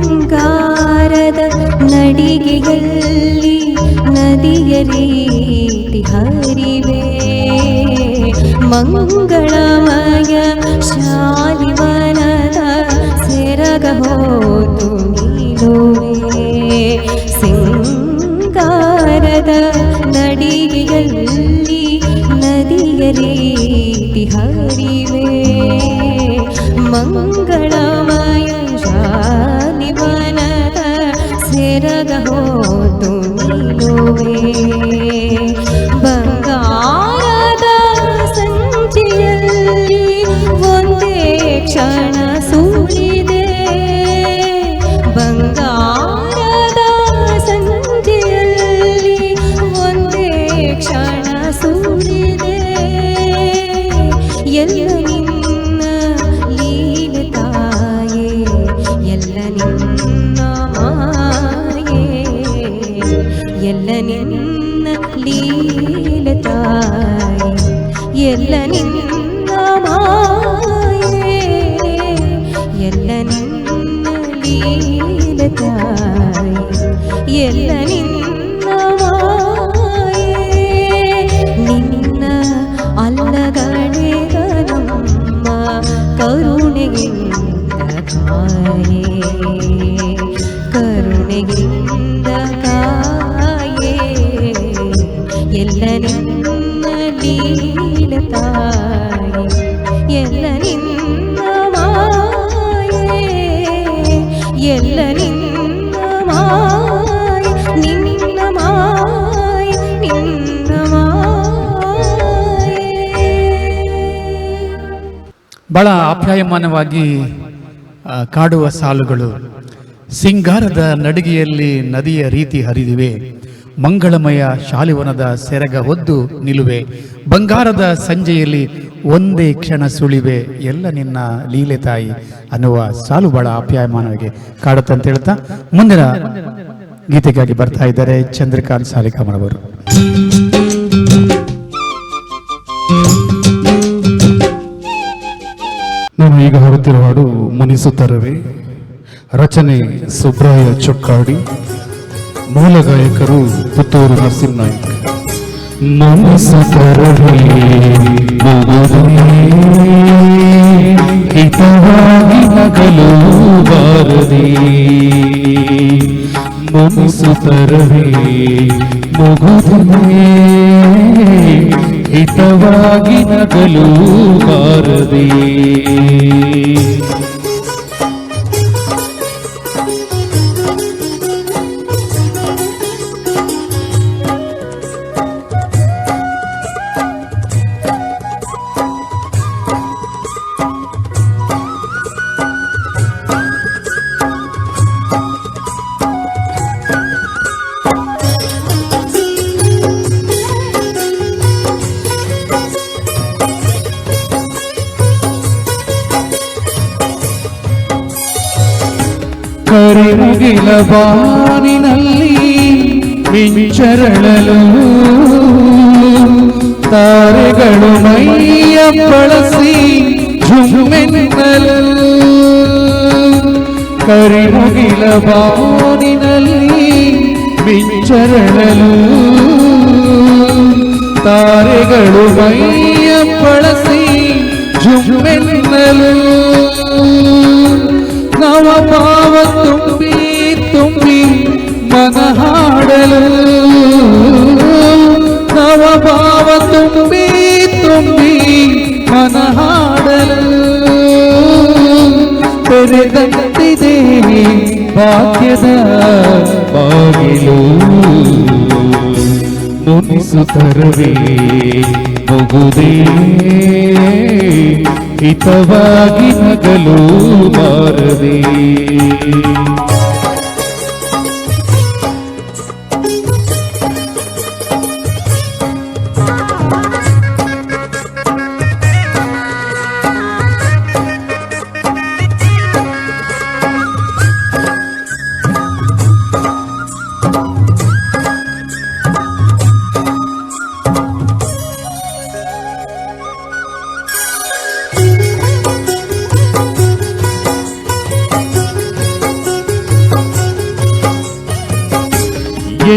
ಸಿಂಗಾರದ ನಡಿಗೆಯಲ್ಲಿ ನದಿಯ ರೀತಿ ಹರಿವೆ ಮಂಗಳಮಯ ಶಾಲಿವನದ ಸೆರಗ ಹೋತು ನೀಲುವೆ ಸಿಂಗಾರದ ನಡಿಗೆಯಲ್ಲಿ ನದಿಯ ರೀತಿ ಹರಿವೆ ಮಂಗಳಮಯ ಶಾಲಿವನದ ಸೆರಗ ಹೋತು ನೀಲುವೆ ಬಂಗಾರದ ಸಂಚಿಯಲ್ಲಿ ಒಂದೇ ಕ್ಷಣ ಸುಳಿದೆ ಬಂಗಾರದ ಸಂಚಿಯಲ್ಲಿ ಒಂದೇ ಕ್ಷಣ ಸುಳಿದೆ ಎಲ್ಲ ನಿನ್ನ ಲೀಲೆ ತಾಯೇ ಎಲ್ಲ ನಿನ್ನ ಮಾಯೆ ಎಲ್ಲ ನಿನ್ನ ಲೀಲೆ ತಾಯೇ ಎಲ್ಲ ನಿನ್ನ ಮಾಯೆ ಎಲ್ಲ ನಿನ್ನ ಲೀಲೆ ತಾಯೇ ಎಲ್ಲ ನಿನ್ನ ಮಾಯೆ ನಿನ್ನ ಅಲ್ಲಗಳೆಗ ನಮ್ಮ ಕರುಣೆಗಿಂದ ಕಾಯೆ ಕರುಣೆಗಿಂದ ಕಾಯೆ ಎಲ್ಲ ನಿನ್ನ ಲೀಲೆ ತಾಯೇ ಎಲ್ಲ ನಿನ್ನ ಮಾಯೆ ಎಲ್ಲ ನಿನ್ನ ಮಾಯೆ ನಿನ್ನ ಮಾಯೆ ನಿನ್ನ ಮಾಯೆ ಬಹಳ ಆಪ್ಯಾಯಮಾನವಾಗಿ ಕಾಡುವ ಸಾಲುಗಳು. ಸಿಂಗಾರದ ನಡಿಗೆಯಲ್ಲಿ ನದಿಯ ರೀತಿ ಹರಿದಿವೆ ಮಂಗಳಮಯ ಶಾಲಿವನದ ಸೆರಗ ಹೊದ್ದು ನಿಲುವೆ ಬಂಗಾರದ ಸಂಜೆಯಲ್ಲಿ ಒಂದೇ ಕ್ಷಣ ಸುಳಿವೆ ಎಲ್ಲ ನಿನ್ನ ಲೀಲೆ ತಾಯಿ ಅನ್ನುವ ಸಾಲು ಬಹಳ ಆಪ್ಯಾಯಮಾನವಾಗಿ ಕಾಡುತ್ತಂತ ಹೇಳ್ತಾ ಮುಂದಿನ ಗೀತೆಗಾಗಿ ಬರ್ತಾ ಇದ್ದಾರೆ ಚಂದ್ರಕಾಂತ್ ಸಾಲಿಕಾಮರವರು. ನಾನು ಈಗ ಹಾಡುತ್ತಿರುವ ಹಾಡು ಮುನಿಸುತ್ತರವೇ. ರಚನೆ ಸುಬ್ರಾಯ ಚೊಕ್ಕಾಡಿ. ಮೂಲ ಗಾಯಕರು ಪುತ್ತೂರು ನರಸಿಂಹನಾಯ್ಕ. ಮುನಿಸುತ್ತರವೇ ಹಿತವಾಗಿ ನಗಲು ಬಾರದೆ ಮುನಿಸುತ್ತರವೇ ಮುಗುದೇ ಹಿತವಾಗಿ ನಗಲು ಬಾರದೆ ಕರಿಮುಗಿಲ ಬಾನಿನಲ್ಲಿ ಮಿಂಚರಳಲು ತಾರೆಗಳು ಮೈಯ ಬಳಸಿ ಝುಮ್ಮೆನ್ನಲು ಕರಿಮುಗಿಲ ಬಾನಿನಲ್ಲಿ ಮಿಂಚರಳಲು ತಾರೆಗಳು ಮೈಯ ಬಳಸಿ ಝುಮ್ಮೆನ್ನಲು ನವ ಭಾವ ತುಂಬಿ ಭಾಗ್ಯದ ಬಾಗಿಲು ಮುನಿಸುತ್ತರವೇ ಮುಗುದೇ ಹಿತವಾಗಿ ನಗಲು ಬಾರದೆ.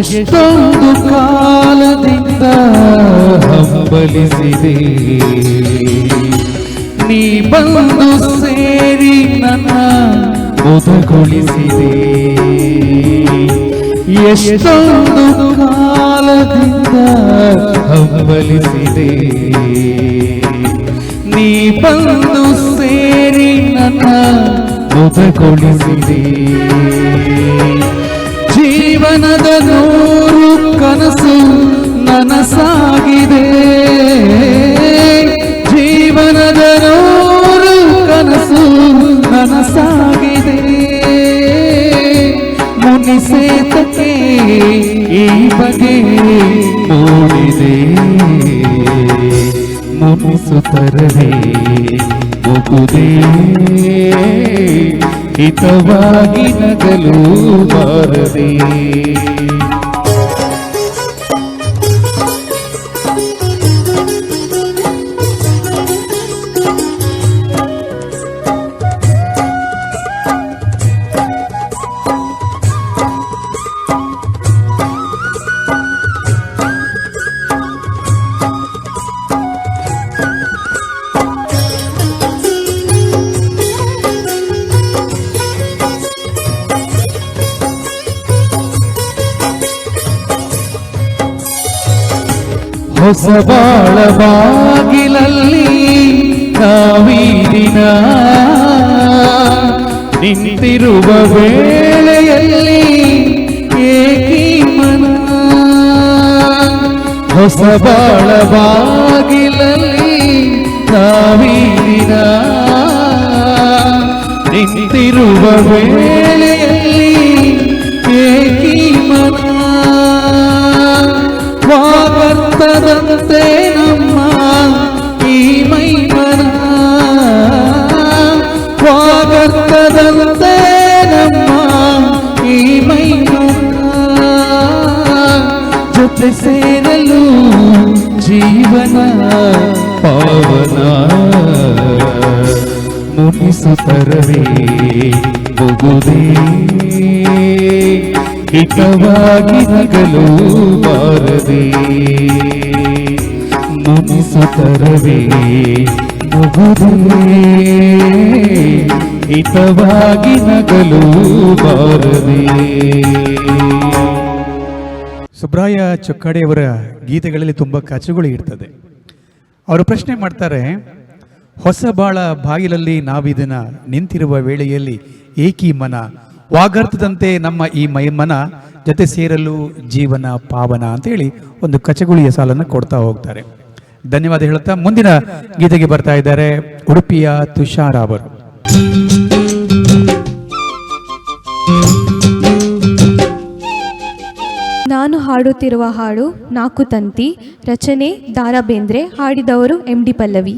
ಎಷ್ಟೊಂದು ಕಾಲದಿಂದ ಹಂಬಲಿಸಿದೆ ನೀ ಬಂದು ಸೇರಿ ನನ್ನ ಮುದಗೊಳಿಸಿದೆ. ಎಷ್ಟೊಂದು ಕಾಲದಿಂದ ಹಂಬಲಿಸಿದೆ ನೀ ಬಂದು ಸೇರಿ ನನ್ನ ಮುದಗೊಳಿಸಿದೆ. ಜೀವನದ 100 ಕನಸು ನನಸಾಗಿದೆ. ಜೀವನದ 100 ಕನಸು ನನಸಾಗಿದೆ. ಮುನಿಸೇತಕ್ಕೆ ಈ ಬಗೆ ಮೂಡಿದೆ. ಮುನಿಸುತ್ತರವೇ ಮುಗುದೇ ಹಿತವಾಗಿ ನಗಲು ಬಾರದೆ. ಹೊಸ ಬಾಳ ಬಾಗಿಲಲ್ಲಿ ನಾವೀ ದಿನ ನಿಂತಿರುವ ವೇಳೆಯಲ್ಲಿ ಏಕೀ ಮನ. ಹೊಸ ಬಾಳ ಬಾಗಿಲಲ್ಲಿ ನಾವೀ ದಿನ ನಿಂತಿರುವ ವೇಳೆಯಲ್ಲಿ ಏಕೀ ಮನ. ವಾಗರ್ತದಂತೆ ನಮ್ಮ ಈ ಮೈಮನ. ವಾಗರ್ತದಂತೆ ನಮ್ಮ ಈ ಮೈಮನ. ಜೊತೆ ಸೇರಲು ಜೀವನ ಪಾವನ. ಮುನಿಸುತ್ತರವೇ ಮುಗುದೇ ಹಿತವಾಗಿ ನಗಲು ಬಾರದೆ. ಮುನಿಸುತ್ತರವೇ ಮುಗುದೇ ಹಿತವಾಗಿ ನಗಲು ಬಾರದೆ. ಸುಬ್ರಾಯ ಚೊಕ್ಕಾಡಿಯವರ ಗೀತೆಗಳಲ್ಲಿ ತುಂಬ ಕಚಗುಳಿ ಇರ್ತದೆ. ಅವರು ಪ್ರಶ್ನೆ ಮಾಡ್ತಾರೆ, ಹೊಸ ಬಾಳ ಬಾಗಿಲಲ್ಲಿ ನಾವಿದನ ನಿಂತಿರುವ ವೇಳೆಯಲ್ಲಿ ಏಕಿ ಮನ. ವಾಗರ್ತದಂತೆ ನಮ್ಮ ಈ ಮನ ಜೊತೆ ಸೇರಲು ಜೀವನ ಪಾವನ ಅಂತೇಳಿ ಒಂದು ಕಚಗುಳಿಯ ಸಾಲನ್ನು ಕೊಡ್ತಾ ಹೋಗ್ತಾರೆ. ಧನ್ಯವಾದ ಹೇಳುತ್ತಾ ಮುಂದಿನ ಗೀತೆಗೆ ಬರ್ತಾ ಇದ್ದಾರೆ ಉಡುಪಿಯ ತುಷಾರ ಅವರು. ನಾನು ಹಾಡುತ್ತಿರುವ ಹಾಡು ನಾಕು ತಂತಿ, ರಚನೆ ದಾರಾ ಬೇಂದ್ರೆ, ಹಾಡಿದವರು MD ಪಲ್ಲವಿ.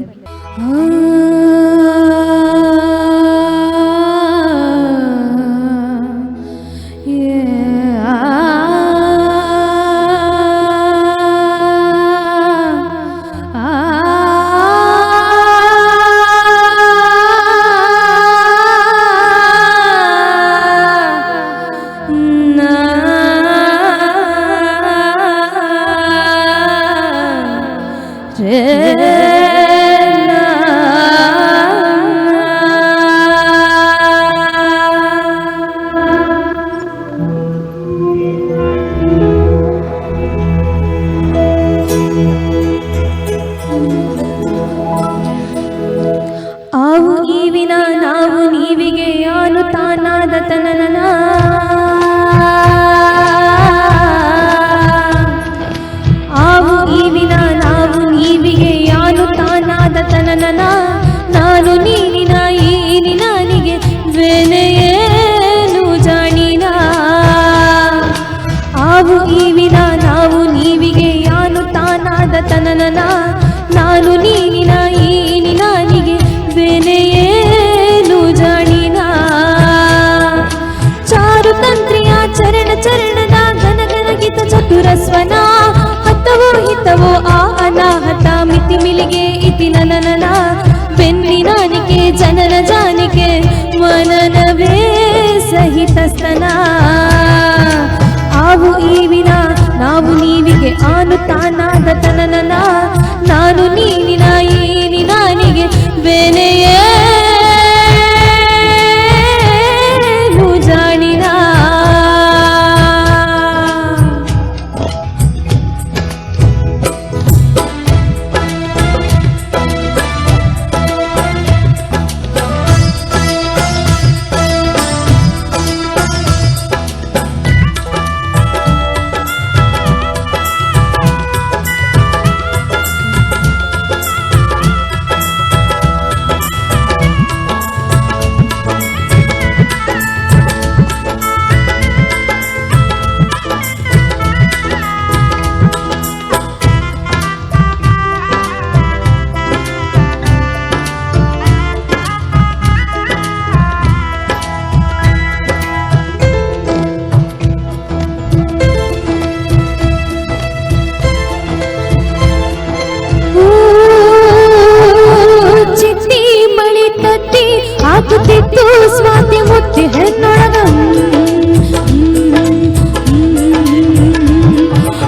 ಸುರಸ್ವನ ಹತ್ತವೋ ಹಿತವೋ ಆ ಅನಾಹತ ಮಿತಿ ಮಿಲಿಗೆ ಇತಿ ನನನನ ಬೆನ್ನಿನಾನಿಕೆ ಜನನ ಜಾನಿಕೆ ಮನನವೇ ಸಹಿತಸ್ತನ ಆವು ಈವಿನ ನಾವು ನೀವಿಗೆ ಆನು ತಾನಾದ ತನನನ ನಾನು ನೀನಿನ ಈನಿ ನಾನಿಗೆ ಬೆನೆಯೇ ಜಾಣಿನ ಹಾಕುತ್ತಿತ್ತು ಸ್ವಾತಿ ಮುತ್ತಿ ಹೆಣ್ಣೊಳಗ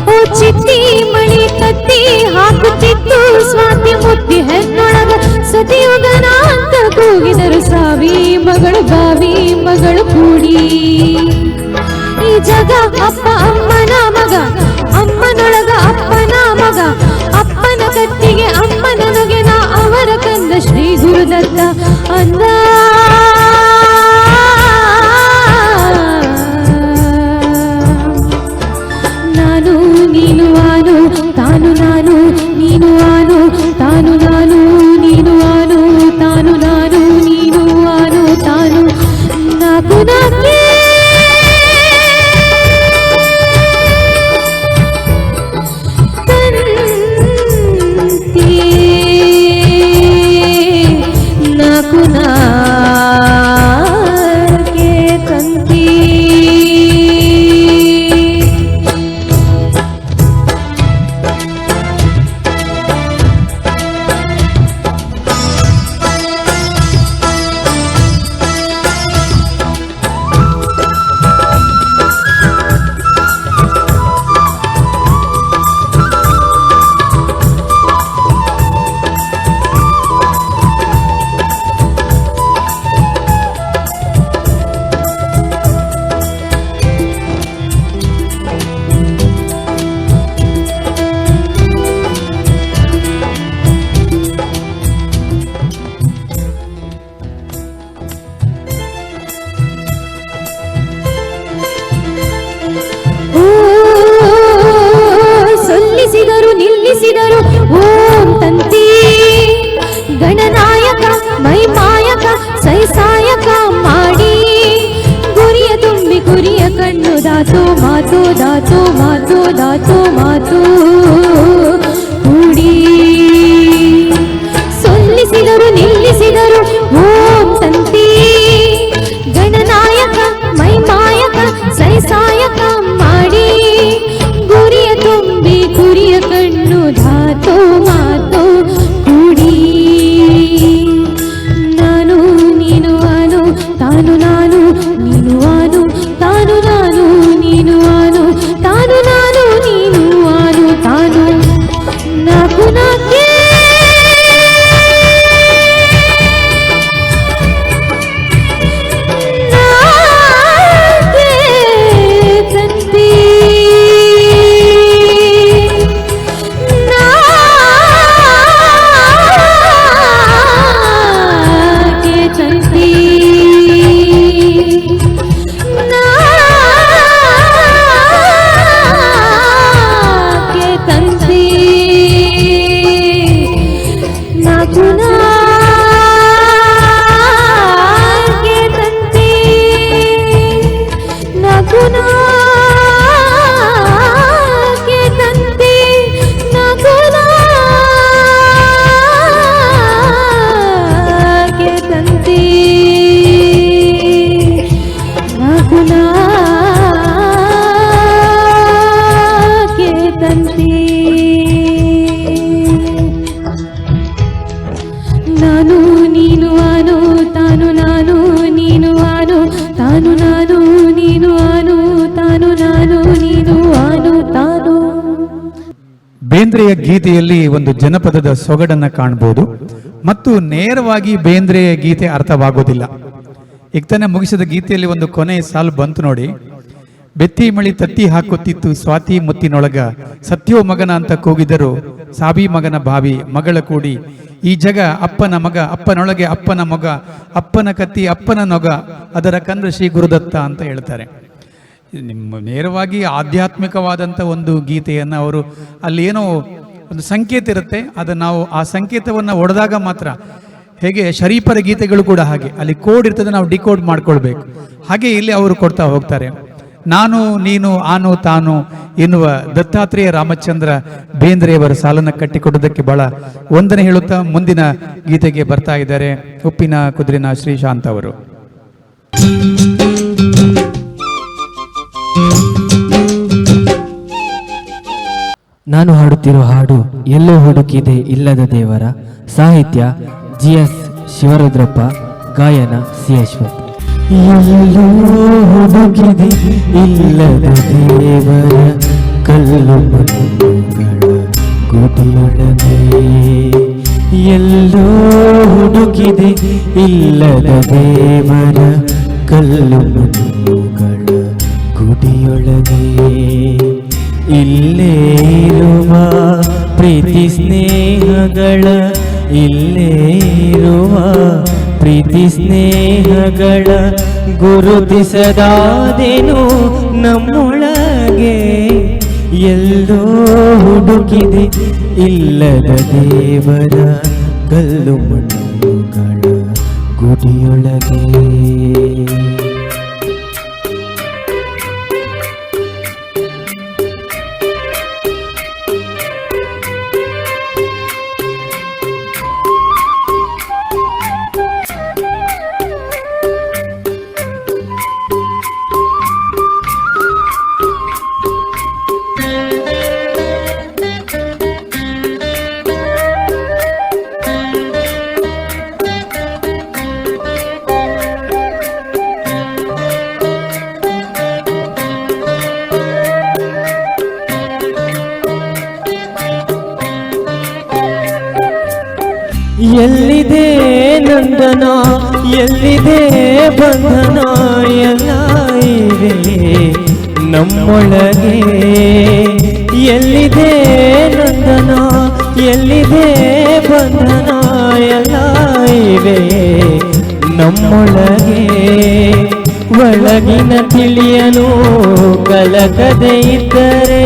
ಓ ಚಿಟ್ಟಿ ಮಳಿ ತತ್ತಿ ಹಾಕುತ್ತಿತ್ತು ಸ್ವಾತಿ ಮುತ್ತಿ ಹೆಣ್ಣೊಳಗ ಸತಿಯುಗನ ಅಂತ ಕೂಗಿದರು ಸಾವಿ ಮಗಳು ಬಾವಿ ಮಗಳು ಕೂಡಿ ಈ ಜಗ ಅಪ್ಪ ಅಮ್ಮನ ಮಗ ಅಮ್ಮನೊಳಗ ಅಪ್ಪನ ಮಗ ಅಪ್ಪನ ಕತ್ತಿಗೆ ಅಮ್ಮನ ನೊಗೆನ ಅವರ ಕಂದ ಶ್ರೀ ಗುರುದತ್ತ ಅಂದ ನಾನು ನೀನು ಆನು ತಾನು ನಾನು ನೀನು ಆನು ತಾನು ನಾನು ನೀನು ಆನು ತಾನು ನಾನು ನೀನು ಆನು ತಾನು ನಾಕು ನಾಕೆ ನಾಕು ನಾಕೆ ತಂತಿ ನಿಲ್ಲಿಸಿದರು ಓಂ ತಂತಿ ಗಣನಾಯಕ ಮೈಮಾಯಕ ಸೈಸಾಯಕ ಮಾಡಿ ಗುರಿಯ ತುಂಬಿ ಗುರಿಯ ಕಣ್ಣು ದಾತು ಮಾತು ದಾತು ಮಾತು ದಾತು ಮಾತು ಕೂಡಿ ಸೊಲ್ಲಿಸಿದರು ನಿಲ್ಲಿಸಿದರು ಓಂ ತಂತಿ ಗಣನಾಯಕ ಮೈಮಾಯಕ ಸೈಸಾಯಕ ಮಾಡಿ ಗುರಿಯ ತುಂಬಿ ಗುರಿಯ ಕಣ್ಣು ಧಾತು ಮಾತು ಕೂಡಿ ನಾನು ನೀನು ಆನು ತಾನು ನಾನು ನೀನು ಆನು ತಾನು ನಾನು ನೀನು ಆನು ತಾನು ನಾನು ನೀನು ಆನು ಗೀತೆಯಲ್ಲಿ ಒಂದು ಜನಪದದ ಸೊಗಡನ್ನು ಕಾಣ್ಬೋದು ಮತ್ತು ನೇರವಾಗಿ ಬೇಂದ್ರೆಯ ಗೀತೆ ಅರ್ಥವಾಗೋದಿಲ್ಲ. ಈಗ ತಾನೇ ಮುಗಿಸಿದ ಗೀತೆಯಲ್ಲಿ ಒಂದು ಕೊನೆಯ ಸಾಲು ಬಂತು ನೋಡಿ, ಬೆತ್ತಿ ಮಳಿ ತತ್ತಿ ಹಾಕುತ್ತಿತ್ತು ಸ್ವಾತಿ ಮುತ್ತಿನೊಳಗ, ಸತ್ಯೋ ಮಗನ ಅಂತ ಕೂಗಿದರು ಸಾಬಿ ಮಗನ ಭಾವಿ ಮಗಳ ಕೂಡಿ, ಈ ಜಗ ಅಪ್ಪನ ಮಗ ಅಪ್ಪನೊಳಗೆ ಅಪ್ಪನ ಮಗ, ಅಪ್ಪನ ಕತ್ತಿ ಅಪ್ಪನ ನೊಗ, ಅದರ ಕಂದ ಶ್ರೀ ಗುರುದತ್ತ ಅಂತ ಹೇಳ್ತಾರೆ. ನಿಮ್ಮ ನೇರವಾಗಿ ಆಧ್ಯಾತ್ಮಿಕವಾದಂಥ ಒಂದು ಗೀತೆಯನ್ನು ಅವರು ಅಲ್ಲಿ ಏನೋ ಒಂದು ಸಂಕೇತ ಇರುತ್ತೆ, ಅದನ್ನು ನಾವು ಆ ಸಂಕೇತವನ್ನು ಒಡೆದಾಗ ಮಾತ್ರ, ಹೇಗೆ ಶರೀಫರ ಗೀತೆಗಳು ಕೂಡ ಹಾಗೆ ಅಲ್ಲಿ ಕೋಡ್ ಇರ್ತದೆ, ನಾವು ಡಿಕೋಡ್ ಮಾಡ್ಕೊಳ್ಬೇಕು. ಹಾಗೆ ಇಲ್ಲಿ ಅವರು ಕೊಡ್ತಾ ಹೋಗ್ತಾರೆ. ನಾನು ನೀನು ಆನು ತಾನು ಎನ್ನುವ ದತ್ತಾತ್ರೇಯ ರಾಮಚಂದ್ರ ಬೇಂದ್ರೆಯವರ ಸಾಲನ್ನು ಕಟ್ಟಿಕೊಡೋದಕ್ಕೆ ಬಹಳ ವಂದನೆ ಹೇಳುತ್ತಾ ಮುಂದಿನ ಗೀತೆಗೆ ಬರ್ತಾ ಇದ್ದಾರೆ ಉಪ್ಪಿನ ಕುದುರಿನ ಶ್ರೀಶಾಂತ್ ಅವರು. ನಾನು ಹಾಡುತ್ತಿರೋ ಹಾಡು ಎಲ್ಲೋ ಹುಡುಕಿದೆ ಇಲ್ಲದ ದೇವರ, ಸಾಹಿತ್ಯ GS ಶಿವರುದ್ರಪ್ಪ, ಗಾಯನ CH. ಎಲ್ಲೋ ಹುಡುಕಿದೆ ಇಲ್ಲದ ದೇವರ, ಕಲ್ಲು ಮಣ್ಣುಗಳ ಗುಡಿಯೊಳಗೆ. ಎಲ್ಲೋ ಹುಡುಕಿದೆ ಇಲ್ಲದ ದೇವರ, ಕಲ್ಲು ಮಣ್ಣುಗಳ ಗುಡಿಯೊಳಗೆ. ಇಲ್ಲೇ ಇರುವ ಪ್ರೀತಿ ಸ್ನೇಹಗಳ, ಇಲ್ಲೇ ಇರುವ ಪ್ರೀತಿ ಸ್ನೇಹಗಳ ಗುರುತಿಸದಾದೆನು ನಮ್ಮೊಳಗೆ. ಎಲ್ಲೋ ಹುಡುಕಿದೆ ಇಲ್ಲದ ದೇವರ, ಕಲ್ಲು ಮಣ್ಣುಗಳ ಗುಡಿಯೊಳಗೆ. ಎಲ್ಲಿದೆ ನಂದನ, ಎಲ್ಲಿದೆ ಬಂಧನ, ಎಲ್ಲ ಇವೆ ನಮ್ಮೊಳಗೆ. ಎಲ್ಲಿದೆ ನಂದನ, ಎಲ್ಲಿದೆ ಬಂಧನ, ಎಲ್ಲ ಇವೆ ನಮ್ಮೊಳಗೆ. ಒಳಗಿನ ತಿಳಿಯನು ಕಲಕದೆ ಇದ್ದರೆ,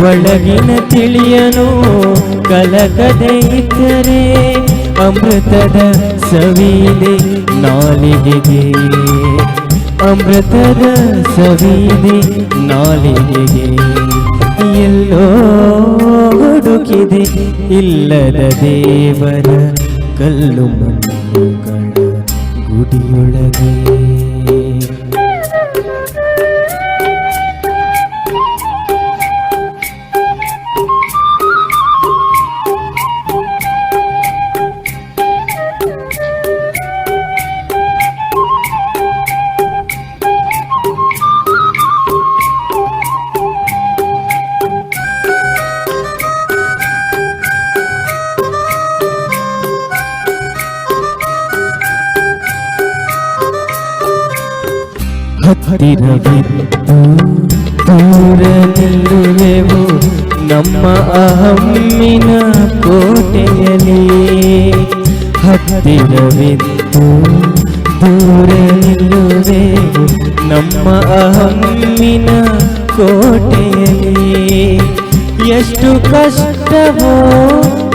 ಒಳಗಿನ ತಿಳಿಯನು ಕಲಕದೆ ಇದ್ದರೆ, ಅಮೃತದ ಸವಿದೆ ನಾಲಿಗೆಗೆ, ಅಮೃತದ ಸವಿದೆ ನಾಲಿಗೆಗೆ. ಎಲ್ಲೋ ಹುಡುಕಿದೆ ಇಲ್ಲದ ದೇವರ, ಕಲ್ಲು ಮಣ್ಣುಗಳ ಗುಡಿಯೊಳಗೆ. ಹತ್ತಿರವಿದ್ದು ದೂರ ನಿಲ್ಲುವೆವು ನಮ್ಮ ಅಹಮ್ಮಿನ ಕೋಟೆಯಲ್ಲಿ. ಹತ್ತಿರವಿದ್ದು ದೂರ ನಿಲ್ಲುವೆವು ನಮ್ಮ ಅಹಮ್ಮಿನ ಕೋಟೆಯಲ್ಲಿ. ಎಷ್ಟು ಕಷ್ಟವೋ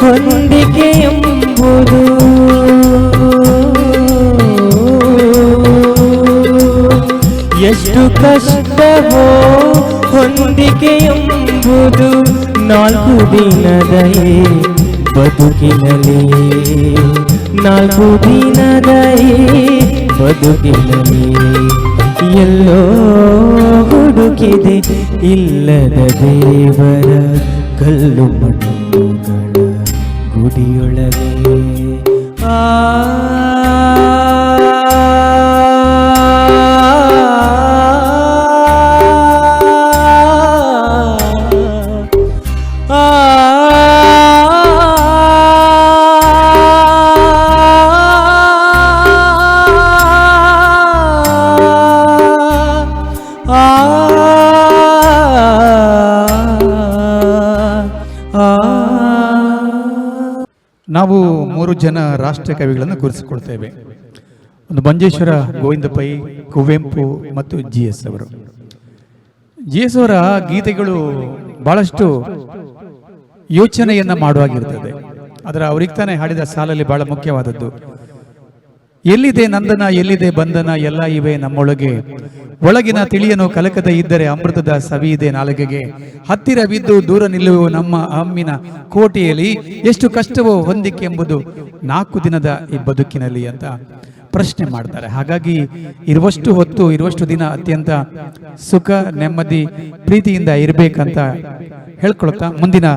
ಹೊಂದಿಕೆ ಎಂಬುದು, ಎಷ್ಟು ಕಷ್ಟವೋ ಹೊಂದಿಕೆ ಎಂಬುದು, 4 ದಿನದ ಬದುಕಿನಲ್ಲಿ, 4 ದಿನದ ಬದುಕಿನಲ್ಲಿ. ಎಲ್ಲೋ ಹುಡುಕಿದೆ ಇಲ್ಲದ ದೇವರ, ಕಲ್ಲು ಮಣ್ಣುಗಳ ಗುಡಿಯೊಳಗೆ. ಜನ ರಾಷ್ಟ್ರ ಕವಿಗಳನ್ನು ಕೂರಿಸಿಕೊಳ್ತೇವೆ. ಒಂದು ಮಂಜೇಶ್ವರ ಗೋವಿಂದ ಪೈ, ಕುವೆಂಪು ಮತ್ತು GS ಅವರು. GS ಅವರ ಗೀತೆಗಳು ಬಹಳಷ್ಟು ಯೋಚನೆಯನ್ನ ಮಾಡುವಾಗಿರ್ತದೆ. ಅದರ ಅವ್ರಿಗೆ ತಾನೇ ಹಾಡಿದ ಸಾಲಲ್ಲಿ ಬಹಳ ಮುಖ್ಯವಾದದ್ದು, ಎಲ್ಲಿದೆ ನಂದನ ಎಲ್ಲಿದೆ ಬಂಧನ ಎಲ್ಲ ಇವೆ ನಮ್ಮೊಳಗೆ, ಒಳಗಿನ ತಿಳಿಯನು ಕಲಕದ ಇದ್ದರೆ ಅಮೃತದ ಸವಿ ಇದೆ ನಾಲಿಗೆಗೆ, ಹತ್ತಿರವಿದ್ದು ದೂರ ನಿಲ್ಲುವ ನಮ್ಮ ಅಮ್ಮಿನ ಕೋಟೆಯಲ್ಲಿ, ಎಷ್ಟು ಕಷ್ಟವೋ ಹೊಂದಿಕೆ ಎಂಬುದು 4 ದಿನದ ಈ ಬದುಕಿನಲ್ಲಿ ಅಂತ ಪ್ರಶ್ನೆ ಮಾಡ್ತಾರೆ. ಹಾಗಾಗಿ ಇರುವಷ್ಟು ಹೊತ್ತು ಇರುವಷ್ಟು ದಿನ ಅತ್ಯಂತ ಸುಖ ನೆಮ್ಮದಿ ಪ್ರೀತಿಯಿಂದ ಇರಬೇಕಂತ ಹೇಳ್ಕೊಳ್ತಾ ಮುಂದಿನ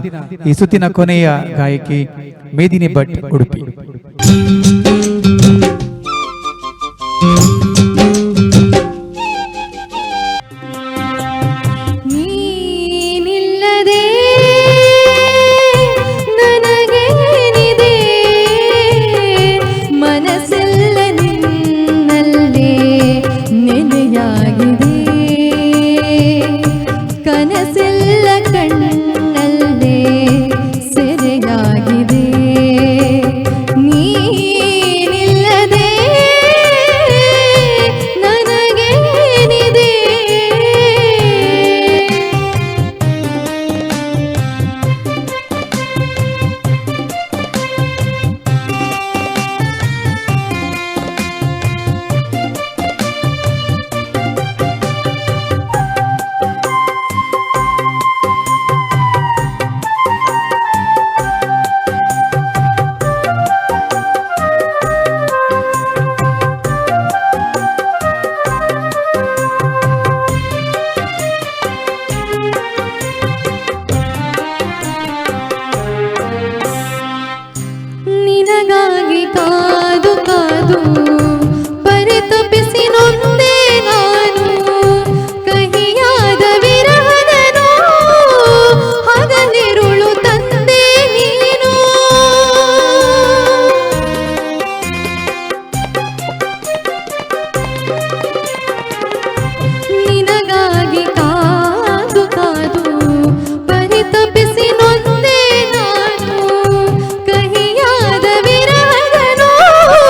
ಈ ಸುತ್ತಿನ ಕೊನೆಯ ಗಾಯಕಿ ಮೇದಿನಿ ಭಟ್, ಉಡುಪಿ. ನೀನಿಲ್ಲದೆ ನನಗೇನಿದೆ, ಮನಸ್ಸೆಲ್ಲ ನಿನ್ನಲ್ಲೇ ನೆನೆಯಾಗಿದೆ, ಕನಸೆಲ್ಲ ಕಣ್ಣಲ್ಲೇ ಸೆರೆಯಾಗಿದೆ. ನೀನಿಲ್ಲದೆ ನನಗೇನಿದೆ, ನಿನಗಾಗಿ ಕಾದು ಕಾದು ಪರಿತಪಿಸಿ ನೊಂದೆ ನಾನು, ಕಹಿಯಾದ ವಿರಹದ ನೋವು ಹಗಲಿರುಳು ತಂದೆ ನೀನು. ನಿನಗಾಗಿ ಕಾದು ಕಾದು ಪರಿತಪಿಸಿ ನೊಂದೆ ನಾನು, ಕಹಿಯಾದ ವಿರಹದ ನೋವು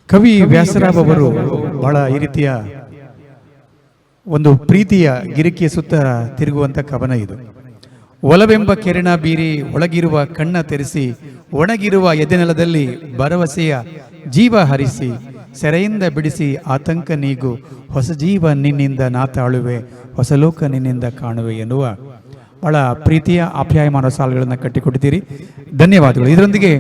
ಕವಿ ವ್ಯಾಸರಾವ್ ಅವರು ಬಹಳ ಈ ರೀತಿಯ ಒಂದು ಪ್ರೀತಿಯ ಗಿರಿಕೆಯ ಸುತ್ತ ತಿರುಗುವಂಥ ಕವನ ಇದು. ಒಲವೆಂಬ ಕೆರೆನ ಬೀರಿ ಒಳಗಿರುವ ಕಣ್ಣ ತೆರೆಸಿ ಒಣಗಿರುವ ಎದೆನೆಲದಲ್ಲಿ ಭರವಸೆಯ ಜೀವ ಹರಿಸಿ ಸೆರೆಯಿಂದ ಬಿಡಿಸಿ ಆತಂಕ ನೀಗು ಹೊಸ ಜೀವ ನಿನ್ನಿಂದ ನಾ ತಾಳುವೆ ಹೊಸ ಲೋಕ ನಿನ್ನಿಂದ ಕಾಣುವೆ ಎನ್ನುವ ಬಹಳ ಪ್ರೀತಿಯ ಆಪ್ಯಾಯಮಾನ ಸಾಲುಗಳನ್ನು ಕಟ್ಟಿಕೊಟ್ಟಿದ್ದೀರಿ. ಧನ್ಯವಾದಗಳು. ಇದರೊಂದಿಗೆ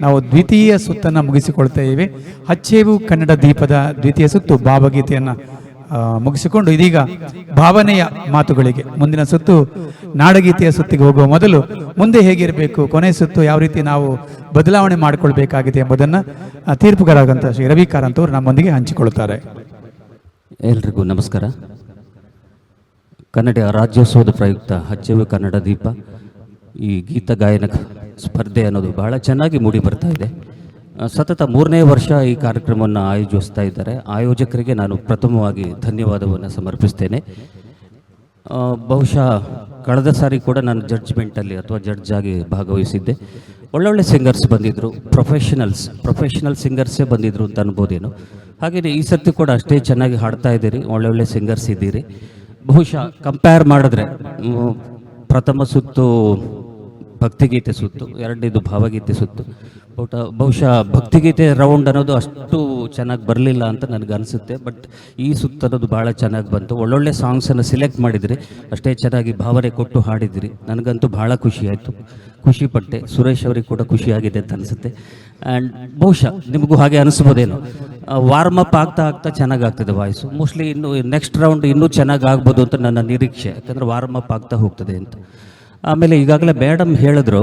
ನಾವು ದ್ವಿತೀಯ ಸುತ್ತನ್ನು ಮುಗಿಸಿಕೊಳ್ತಾ ಇದ್ದೇವೆ. ಹಚ್ಚೇವು ಕನ್ನಡ ದೀಪದ ದ್ವಿತೀಯ ಸುತ್ತು ಭಾವಗೀತೆಯನ್ನು ಮುಗಿಸಿಕೊಂಡು ಇದೀಗ ಭಾವನೆಯ ಮಾತುಗಳಿಗೆ, ಮುಂದಿನ ಸುತ್ತು ನಾಡಗೀತೆಯ ಸುತ್ತಿಗೆ ಹೋಗುವ ಮೊದಲು ಮುಂದೆ ಹೇಗಿರಬೇಕು, ಕೊನೆ ಸುತ್ತು ಯಾವ ರೀತಿ ನಾವು ಬದಲಾವಣೆ ಮಾಡಿಕೊಳ್ಬೇಕಾಗಿದೆ ಎಂಬುದನ್ನು ತೀರ್ಪುಗಾರಾದಂಥ ಶ್ರೀ ರವಿ ಕಾರಂತ್ ಅವರು ನಮ್ಮೊಂದಿಗೆ ಹಂಚಿಕೊಳ್ಳುತ್ತಾರೆ. ಎಲ್ರಿಗೂ ನಮಸ್ಕಾರ. ಕನ್ನಡ ರಾಜ್ಯೋತ್ಸವದ ಪ್ರಯುಕ್ತ ಹಚ್ಚೇವು ಕನ್ನಡ ದೀಪ ಈ ಗೀತ ಗಾಯನ ಸ್ಪರ್ಧೆ ಅನ್ನೋದು ಬಹಳ ಚೆನ್ನಾಗಿ ಮೂಡಿ ಬರ್ತಾ ಇದೆ. ಸತತ 3ನೇ ವರ್ಷ ಈ ಕಾರ್ಯಕ್ರಮವನ್ನು ಆಯೋಜಿಸ್ತಾ ಇದ್ದಾರೆ. ಆಯೋಜಕರಿಗೆ ನಾನು ಪ್ರಥಮವಾಗಿ ಧನ್ಯವಾದವನ್ನು ಸಮರ್ಪಿಸ್ತೇನೆ. ಬಹುಶಃ ಕಳೆದ ಸಾರಿ ಕೂಡ ನಾನು ಜಡ್ಜ್ಮೆಂಟಲ್ಲಿ ಅಥವಾ ಜಡ್ಜ್ ಆಗಿ ಭಾಗವಹಿಸಿದ್ದೆ. ಒಳ್ಳೊಳ್ಳೆ ಸಿಂಗರ್ಸ್ ಬಂದಿದ್ದರು, ಪ್ರೊಫೆಷನಲ್ ಸಿಂಗರ್ಸೇ ಬಂದಿದ್ದರು ಅಂತ ಅನ್ಬೋದೇನು. ಹಾಗೆಯೇ ಈ ಸರ್ತಿ ಕೂಡ ಅಷ್ಟೇ ಚೆನ್ನಾಗಿ ಹಾಡ್ತಾ ಇದ್ದೀರಿ, ಒಳ್ಳೊಳ್ಳೆ ಸಿಂಗರ್ಸ್ ಇದ್ದೀರಿ. ಬಹುಶಃ ಕಂಪೇರ್ ಮಾಡಿದ್ರೆ ಪ್ರಥಮ ಸುತ್ತು ಭಕ್ತಿಗೀತೆ ಸುತ್ತು, ಎರಡನೇದು ಭಾವಗೀತೆ ಸುತ್ತು. ಬಹುಶಃ ಭಕ್ತಿಗೀತೆ ರೌಂಡ್ ಅನ್ನೋದು ಅಷ್ಟು ಚೆನ್ನಾಗಿ ಬರಲಿಲ್ಲ ಅಂತ ನನಗನ್ಸುತ್ತೆ. ಬಟ್ ಈ ಸುತ್ತು ಅನ್ನೋದು ಭಾಳ ಚೆನ್ನಾಗಿ ಬಂತು. ಒಳ್ಳೊಳ್ಳೆ ಸಾಂಗ್ಸನ್ನು ಸಿಲೆಕ್ಟ್ ಮಾಡಿದಿರಿ, ಅಷ್ಟೇ ಚೆನ್ನಾಗಿ ಭಾವನೆ ಕೊಟ್ಟು ಹಾಡಿದಿರಿ. ನನಗಂತೂ ಭಾಳ ಖುಷಿಯಾಯಿತು, ಖುಷಿಪಟ್ಟೆ. ಸುರೇಶ್ ಅವರಿಗೆ ಕೂಡ ಖುಷಿಯಾಗಿದೆ ಅಂತ ಅನಿಸುತ್ತೆ. ಆ್ಯಂಡ್ ಬಹುಶಃ ನಿಮಗೂ ಹಾಗೆ ಅನಿಸ್ಬೋದೇನೋ. ವಾರ್ಮ್ ಅಪ್ ಆಗ್ತಾ ಚೆನ್ನಾಗಿ ಆಗ್ತದೆ ವಾಯ್ಸು. ಮೋಸ್ಟ್ಲಿ ಇನ್ನು ನೆಕ್ಸ್ಟ್ ರೌಂಡ್ ಇನ್ನೂ ಚೆನ್ನಾಗಿ ಆಗ್ಬೋದು ಅಂತ ನನ್ನ ನಿರೀಕ್ಷೆ, ಯಾಕಂದರೆ ವಾರ್ಮ್ ಅಪ್ ಆಗ್ತಾ ಹೋಗ್ತದೆ ಅಂತ. ಆಮೇಲೆ ಈಗಾಗಲೇ ಮೇಡಮ್ ಹೇಳಿದ್ರು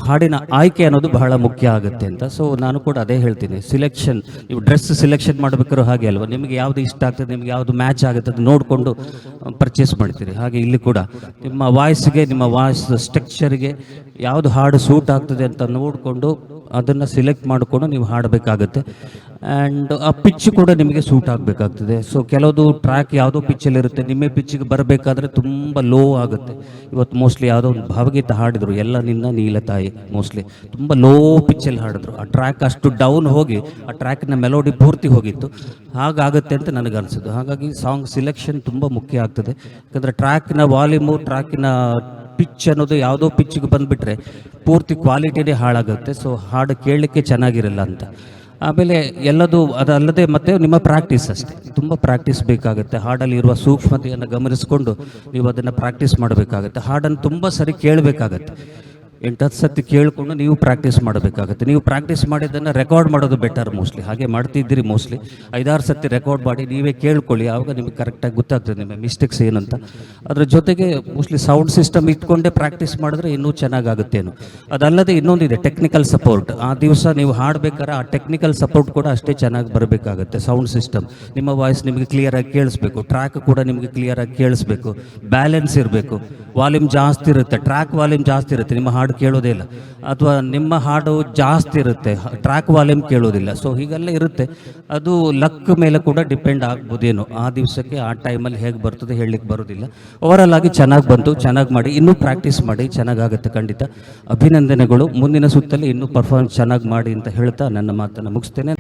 ಹಾಡಿನ ಆಯ್ಕೆ ಅನ್ನೋದು ಬಹಳ ಮುಖ್ಯ ಆಗುತ್ತೆ ಅಂತ. ಸೊ ನಾನು ಕೂಡ ಅದೇ ಹೇಳ್ತೀನಿ, ಸಿಲೆಕ್ಷನ್, ನೀವು ಡ್ರೆಸ್ ಸಿಲೆಕ್ಷನ್ ಮಾಡಬೇಕಾದ್ರೂ ಹಾಗೆ ಅಲ್ವಾ, ನಿಮಗೆ ಯಾವುದು ಇಷ್ಟ ಆಗ್ತದೆ, ನಿಮಗೆ ಯಾವುದು ಮ್ಯಾಚ್ ಆಗುತ್ತೆ ಅದು ನೋಡಿಕೊಂಡು ಪರ್ಚೇಸ್ ಮಾಡ್ತೀರಿ. ಹಾಗೆ ಇಲ್ಲಿ ಕೂಡ ನಿಮ್ಮ ವಾಯ್ಸ್ಗೆ, ನಿಮ್ಮ ವಾಯ್ಸ್ ಸ್ಟ್ರಕ್ಚರ್ಗೆ ಯಾವುದು ಹಾಡು ಸೂಟ್ ಆಗ್ತದೆ ಅಂತ ನೋಡಿಕೊಂಡು ಅದನ್ನು ಸಿಲೆಕ್ಟ್ ಮಾಡಿಕೊಂಡು ನೀವು ಹಾಡಬೇಕಾಗತ್ತೆ. ಆ್ಯಂಡ್ ಆ ಪಿಚ್ ಕೂಡ ನಿಮಗೆ ಸೂಟ್ ಆಗಬೇಕಾಗ್ತದೆ. ಸೊ ಕೆಲವುದು ಟ್ರ್ಯಾಕ್ ಯಾವುದೋ ಪಿಚ್ಚಲ್ಲಿರುತ್ತೆ, ನಿಮ್ಮ ಪಿಚ್ಚಿಗೆ ಬರಬೇಕಾದ್ರೆ ತುಂಬ ಲೋ ಆಗುತ್ತೆ. ಇವತ್ತು ಮೋಸ್ಟ್ಲಿ ಯಾವುದೋ ಒಂದು ಭಾವಗೀತೆ ಹಾಡಿದರು, ಎಲ್ಲ ನಿನ್ನ ನೀಲತಾಯಿ, ಮೋಸ್ಟ್ಲಿ ತುಂಬ ಲೋ ಪಿಚ್ಚಲ್ಲಿ ಹಾಡಿದ್ರು. ಆ ಟ್ರ್ಯಾಕ್ ಅಷ್ಟು ಡೌನ್ ಹೋಗಿ ಆ ಟ್ರ್ಯಾಕ್ನ ಮೆಲೋಡಿ ಪೂರ್ತಿ ಹೋಗಿತ್ತು. ಹಾಗಾಗುತ್ತೆ ಅಂತ ನನಗನ್ಸಿದ್ದು. ಹಾಗಾಗಿ ಸಾಂಗ್ ಸಿಲೆಕ್ಷನ್ ತುಂಬ ಮುಖ್ಯ ಆಗ್ತದೆ. ಯಾಕಂದರೆ ಟ್ರ್ಯಾಕ್ನ ವಾಲ್ಯೂಮು, ಟ್ರ್ಯಾಕಿನ ಪಿಚ್ ಅನ್ನೋದು ಯಾವುದೋ ಪಿಚ್ಗೆ ಬಂದುಬಿಟ್ರೆ ಪೂರ್ತಿ ಕ್ವಾಲಿಟಿನೇ ಹಾಳಾಗುತ್ತೆ. ಸೊ ಹಾಡು ಕೇಳಲಿಕ್ಕೆ ಚೆನ್ನಾಗಿರಲ್ಲ ಅಂತ. ಆಮೇಲೆ ಎಲ್ಲದು ಅದಲ್ಲದೆ ಮತ್ತೆ ನಿಮ್ಮ ಪ್ರಾಕ್ಟೀಸ್ ಅಷ್ಟೇ, ತುಂಬ ಪ್ರಾಕ್ಟೀಸ್ ಬೇಕಾಗುತ್ತೆ. ಹಾಡಲ್ಲಿ ಇರುವ ಸೂಕ್ಷ್ಮತೆಯನ್ನು ಗಮನಿಸಿಕೊಂಡು ನೀವು ಅದನ್ನು ಪ್ರಾಕ್ಟೀಸ್ ಮಾಡಬೇಕಾಗತ್ತೆ. ಹಾಡನ್ನು ತುಂಬ ಸರಿ ಕೇಳಬೇಕಾಗತ್ತೆ. 8-10 ಸತಿ ಕೇಳಿಕೊಂಡು ನೀವು ಪ್ರಾಕ್ಟೀಸ್ ಮಾಡಬೇಕಾಗುತ್ತೆ. ನೀವು ಪ್ರಾಕ್ಟೀಸ್ ಮಾಡಿದ್ದನ್ನು ರೆಕಾರ್ಡ್ ಮಾಡೋದು ಬೆಟರ್. ಮೋಸ್ಟ್ಲಿ ಹಾಗೆ ಮಾಡ್ತಿದ್ದೀರಿ. ಮೋಸ್ಟ್ಲಿ 5-6 ಸತಿ ರೆಕಾರ್ಡ್ ಮಾಡಿ ನೀವೇ ಕೇಳ್ಕೊಳ್ಳಿ, ಆವಾಗ ನಿಮಗೆ ಕರೆಕ್ಟಾಗಿ ಗೊತ್ತಾಗ್ತದೆ ನಿಮ್ಮ ಮಿಸ್ಟೇಕ್ಸ್ ಏನಂತ. ಅದ್ರ ಜೊತೆಗೆ ಮೋಸ್ಟ್ಲಿ ಸೌಂಡ್ ಸಿಸ್ಟಮ್ ಇಟ್ಕೊಂಡೇ ಪ್ರಾಕ್ಟೀಸ್ ಮಾಡಿದ್ರೆ ಇನ್ನೂ ಚೆನ್ನಾಗಾಗುತ್ತೇನೋ. ಅದಲ್ಲದೆ ಇನ್ನೊಂದಿದೆ, ಟೆಕ್ನಿಕಲ್ ಸಪೋರ್ಟ್. ಆ ದಿವಸ ನೀವು ಹಾಡಬೇಕಾದ್ರೆ ಆ ಟೆಕ್ನಿಕಲ್ ಸಪೋರ್ಟ್ ಕೂಡ ಅಷ್ಟೇ ಚೆನ್ನಾಗಿ ಬರಬೇಕಾಗುತ್ತೆ. ಸೌಂಡ್ ಸಿಸ್ಟಮ್, ನಿಮ್ಮ ವಾಯ್ಸ್ ನಿಮಗೆ ಕ್ಲಿಯರಾಗಿ ಕೇಳಿಸ್ಬೇಕು, ಟ್ರ್ಯಾಕ್ ಕೂಡ ನಿಮಗೆ ಕ್ಲಿಯರಾಗಿ ಕೇಳಿಸ್ಬೇಕು, ಬ್ಯಾಲೆನ್ಸ್ ಇರಬೇಕು. ವಾಲ್ಯೂಮ್ ಜಾಸ್ತಿ ಇರುತ್ತೆ, ಟ್ರ್ಯಾಕ್ ವಾಲ್ಯೂಮ್ ಜಾಸ್ತಿ ಇರುತ್ತೆ, ನಿಮ್ಮ ಹಾಡು ಕೇಳೋದೇ ಇಲ್ಲ. ಅಥವಾ ನಿಮ್ಮ ಹಾಡು ಜಾಸ್ತಿ ಇರುತ್ತೆ, ಟ್ರ್ಯಾಕ್ ವಾಲ್ಯೂಮ್ ಕೇಳೋದಿಲ್ಲ. ಸೊ ಹೀಗೆಲ್ಲ ಇರುತ್ತೆ. ಅದು ಲಕ್ ಮೇಲೆ ಕೂಡ ಡಿಪೆಂಡ್ ಆಗ್ಬೋದೇನೋ. ಆ ದಿವಸಕ್ಕೆ ಆ ಟೈಮಲ್ಲಿ ಹೇಗೆ ಬರ್ತದೆ ಹೇಳಲಿಕ್ಕೆ ಬರೋದಿಲ್ಲ. ಓವರಾಲ್ ಆಗಿ ಚೆನ್ನಾಗಿ ಬಂತು, ಚೆನ್ನಾಗಿ ಮಾಡಿ, ಇನ್ನೂ ಪ್ರಾಕ್ಟೀಸ್ ಮಾಡಿ, ಚೆನ್ನಾಗಾಗುತ್ತೆ ಖಂಡಿತ. ಅಭಿನಂದನೆಗಳು. ಮುಂದಿನ ಸುತ್ತಲ್ಲಿ ಇನ್ನೂ ಪರ್ಫಾರ್ಮೆನ್ಸ್ ಚೆನ್ನಾಗಿ ಮಾಡಿ ಅಂತ ಹೇಳ್ತಾ ನನ್ನ ಮಾತನ್ನು ಮುಗಿಸ್ತೇನೆ.